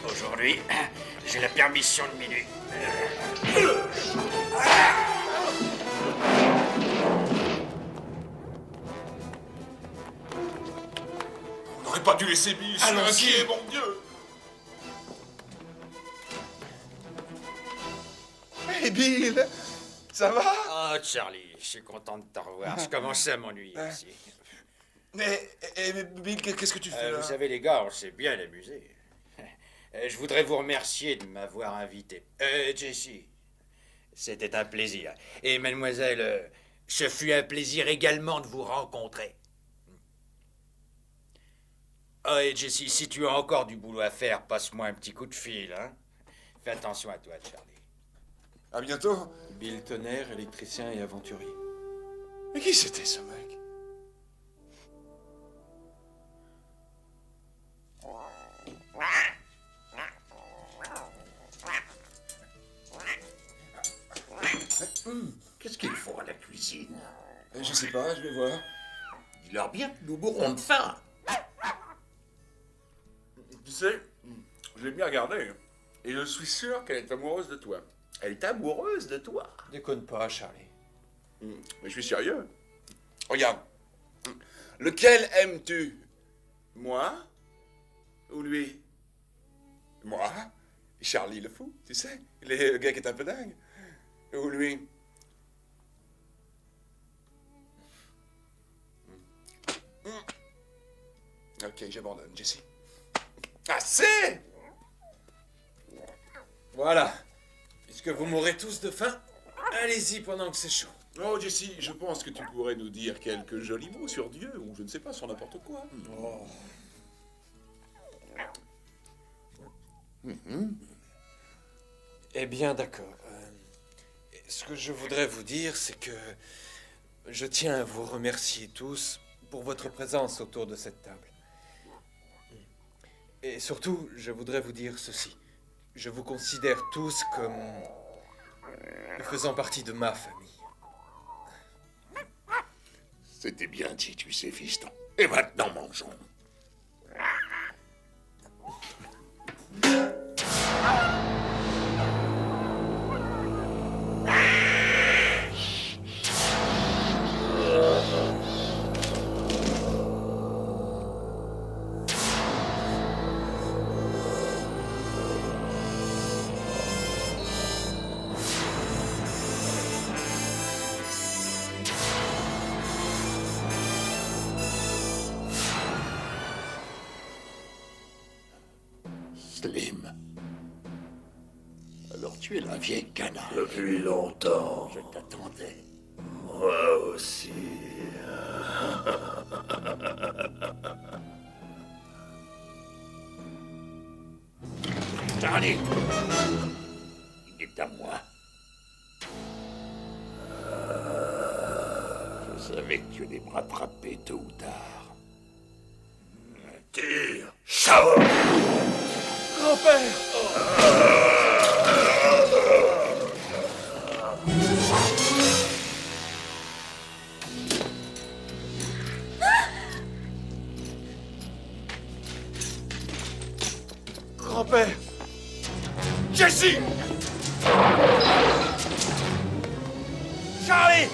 Aujourd'hui, j'ai la permission de minuit. On n'aurait pas dû laisser Bill. Je suis inquiet, mon Dieu! Hey, Bill! Ça va? Oh, Charlie, je suis content de te revoir. Je commençais à m'ennuyer ici. Mais Bill, qu'est-ce que tu fais là? Vous savez, les gars, on s'est bien amusé. Je voudrais vous remercier de m'avoir invité. Jessie, c'était un plaisir. Et mademoiselle, ce fut un plaisir également de vous rencontrer. Oh, et Jessie, si tu as encore du boulot à faire, passe-moi un petit coup de fil, hein. Fais attention à toi, Charlie. À bientôt. Bill Tonnerre, électricien et aventurier. Mais qui c'était ce mec? Qu'est-ce qu'ils font à la cuisine? Je sais pas, je vais voir. Dis-leur bien que nous mourrons de faim. Tu sais, je l'ai bien regardée. Et je suis sûr qu'elle est amoureuse de toi. Elle est amoureuse de toi. Déconne pas, Charlie. Mais je suis sérieux. Regarde. Lequel aimes-tu? Moi? Ou lui? Moi? Charlie le fou, tu sais? Le gars qui est un peu dingue. Ou lui? Ok, j'abandonne, Jessie. Assez! Voilà. Puisque vous mourrez tous de faim, allez-y pendant que c'est chaud. Oh, Jessie, je pense que tu pourrais nous dire quelques jolis mots sur Dieu, ou je ne sais pas, sur n'importe quoi. Oh. Eh bien, d'accord. Ce que je voudrais vous dire, c'est que je tiens à vous remercier tous pour votre présence autour de cette table. Et surtout, je voudrais vous dire ceci. Je vous considère tous comme faisant partie de ma famille. C'était bien dit, tu sais, fiston. Et maintenant, mangeons. Slim. Alors tu es la vieille canard. Depuis longtemps. Je t'attendais. Moi aussi. Charlie, il est à moi. Je savais que tu allais me rattraper tôt ou tard. Tire. Chaos. Grand-père! Grand-père! Jessie! Charlie!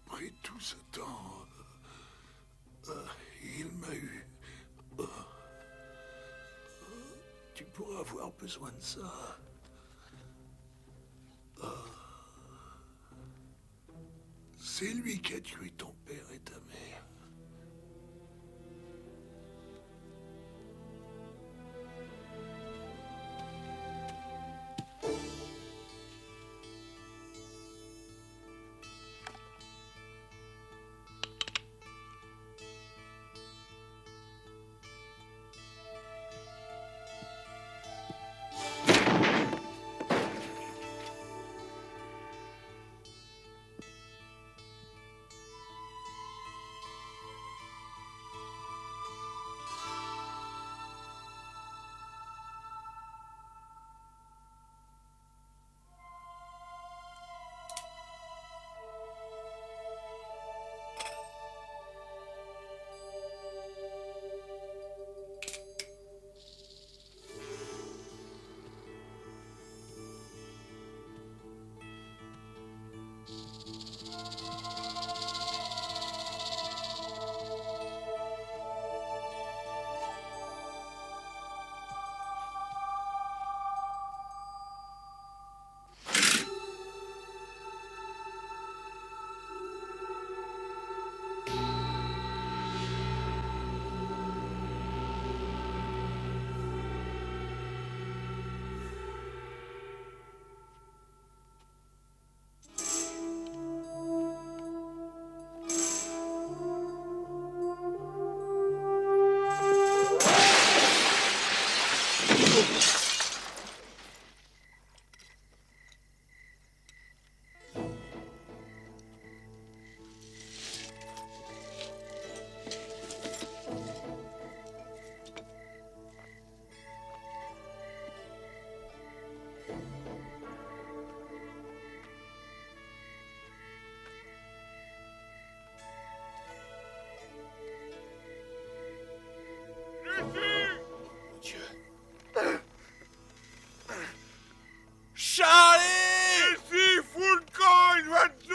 Après tout ce temps, il m'a eu. Tu pourras avoir besoin de ça. C'est lui qui a tué ton père et ta mère. Charlie! Ici, fous le camp, il va te tuer!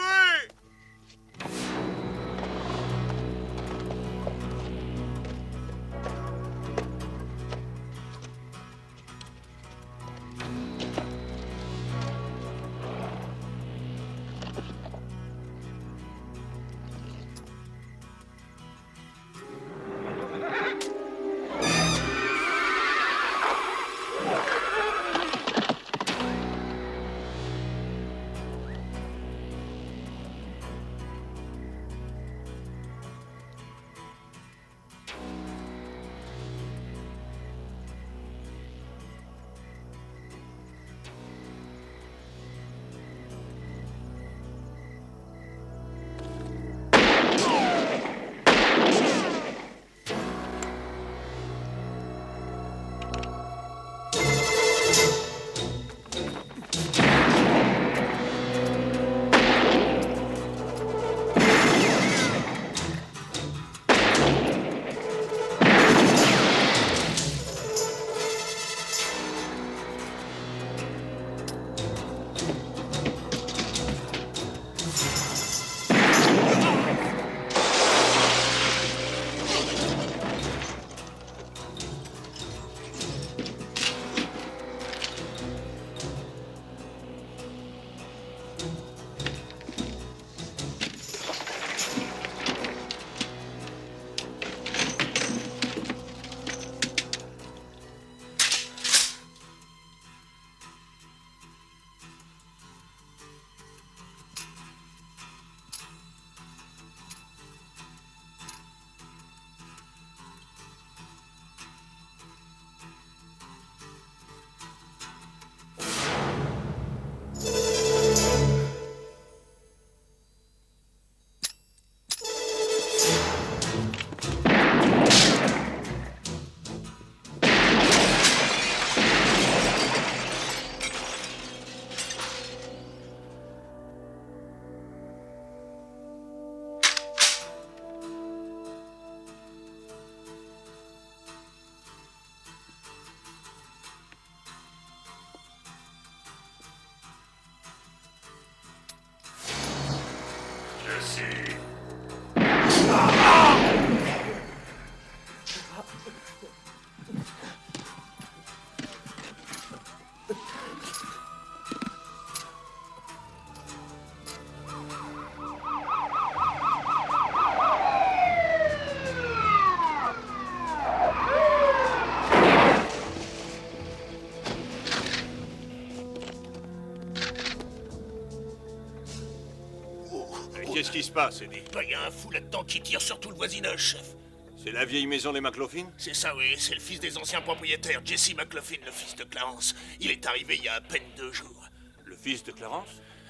Qu'est-ce qui se passe, Eddie? Il y a un fou là-dedans qui tire sur tout le voisinage, chef. C'est la vieille maison des McLaughlin? C'est ça, oui. C'est le fils des anciens propriétaires, Jesse McLaughlin, le fils de Clarence. Il est arrivé il y a à peine 2 jours. Le fils de Clarence?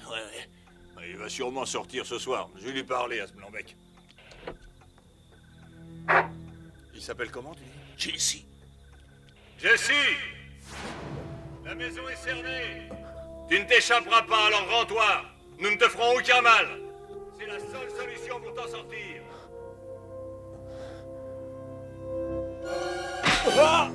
Ouais. Il va sûrement sortir ce soir. Je vais lui parler à ce blanc-bec. Il s'appelle comment, tu dis? Jesse. Jesse! La maison est cernée. Tu ne t'échapperas pas, alors rends-toi. Nous ne te ferons aucun mal. C'est la seule solution pour t'en sortir. Ah!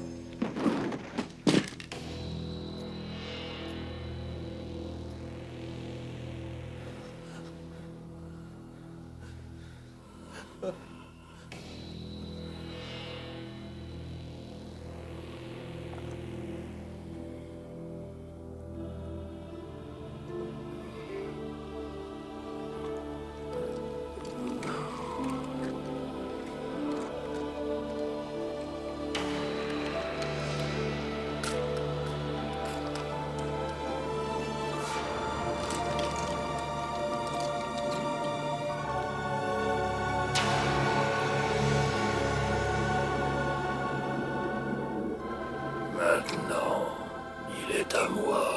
à moi.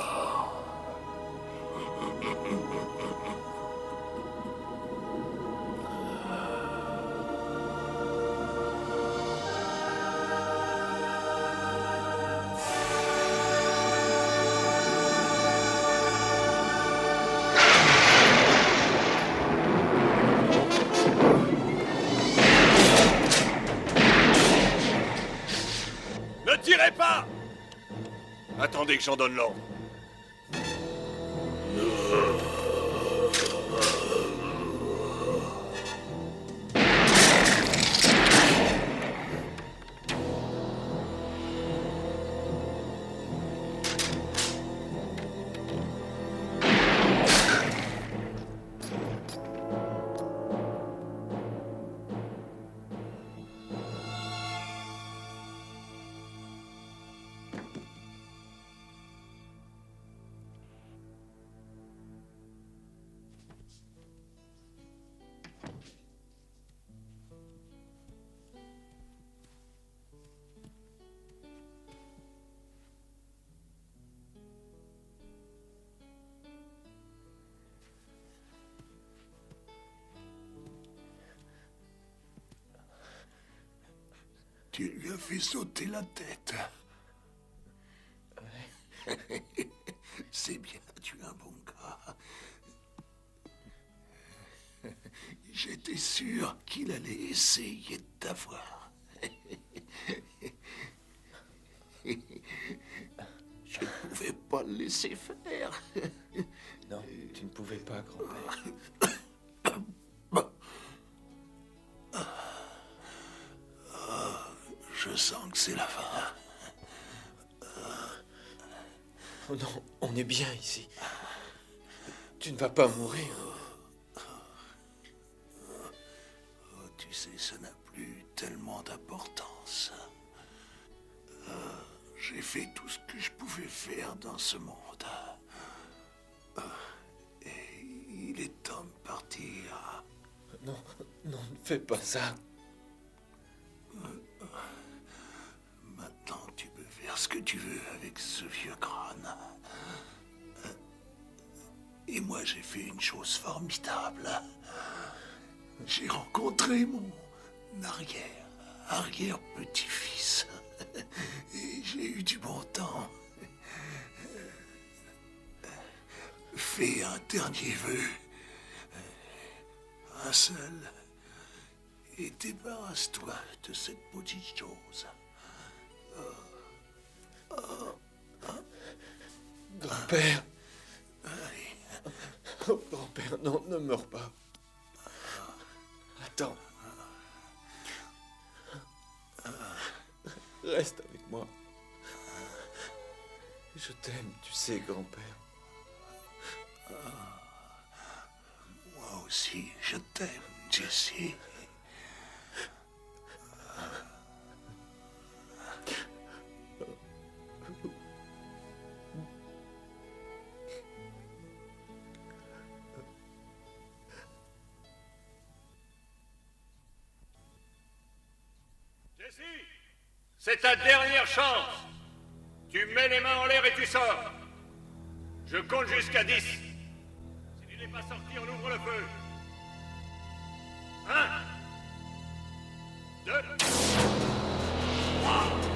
Ne tirez pas! Attendez que j'en donne l'ordre. Tu lui as fait sauter la tête. C'est bien, tu es un bon gars. J'étais sûr qu'il allait essayer de t'avoir. Je ne pouvais pas le laisser faire. Non, tu ne pouvais pas, grand-père. Je sens que c'est la fin. Oh non, on est bien ici. Tu ne vas pas mourir. Tu sais, ça n'a plus tellement d'importance. J'ai fait tout ce que je pouvais faire dans ce monde. Et il est temps de partir. Non, non, ne fais pas ça. Maintenant, tu peux faire ce que tu veux avec ce vieux crâne. Et moi, j'ai fait une chose formidable. J'ai rencontré mon arrière-petit-fils. Et j'ai eu du bon temps. Fais un dernier vœu. Un seul. Et débarrasse-toi de cette maudite chose. Grand-père. Oh, grand-père, non, ne meurs pas. Attends. Reste avec moi. Je t'aime, tu sais, grand-père. Moi aussi, je t'aime, Jesse. Jesse, c'est ta dernière chance. Tu mets les mains en l'air et tu sors. Je compte jusqu'à 10. Si tu n'es pas sorti, on ouvre le feu. 1, 2, 3.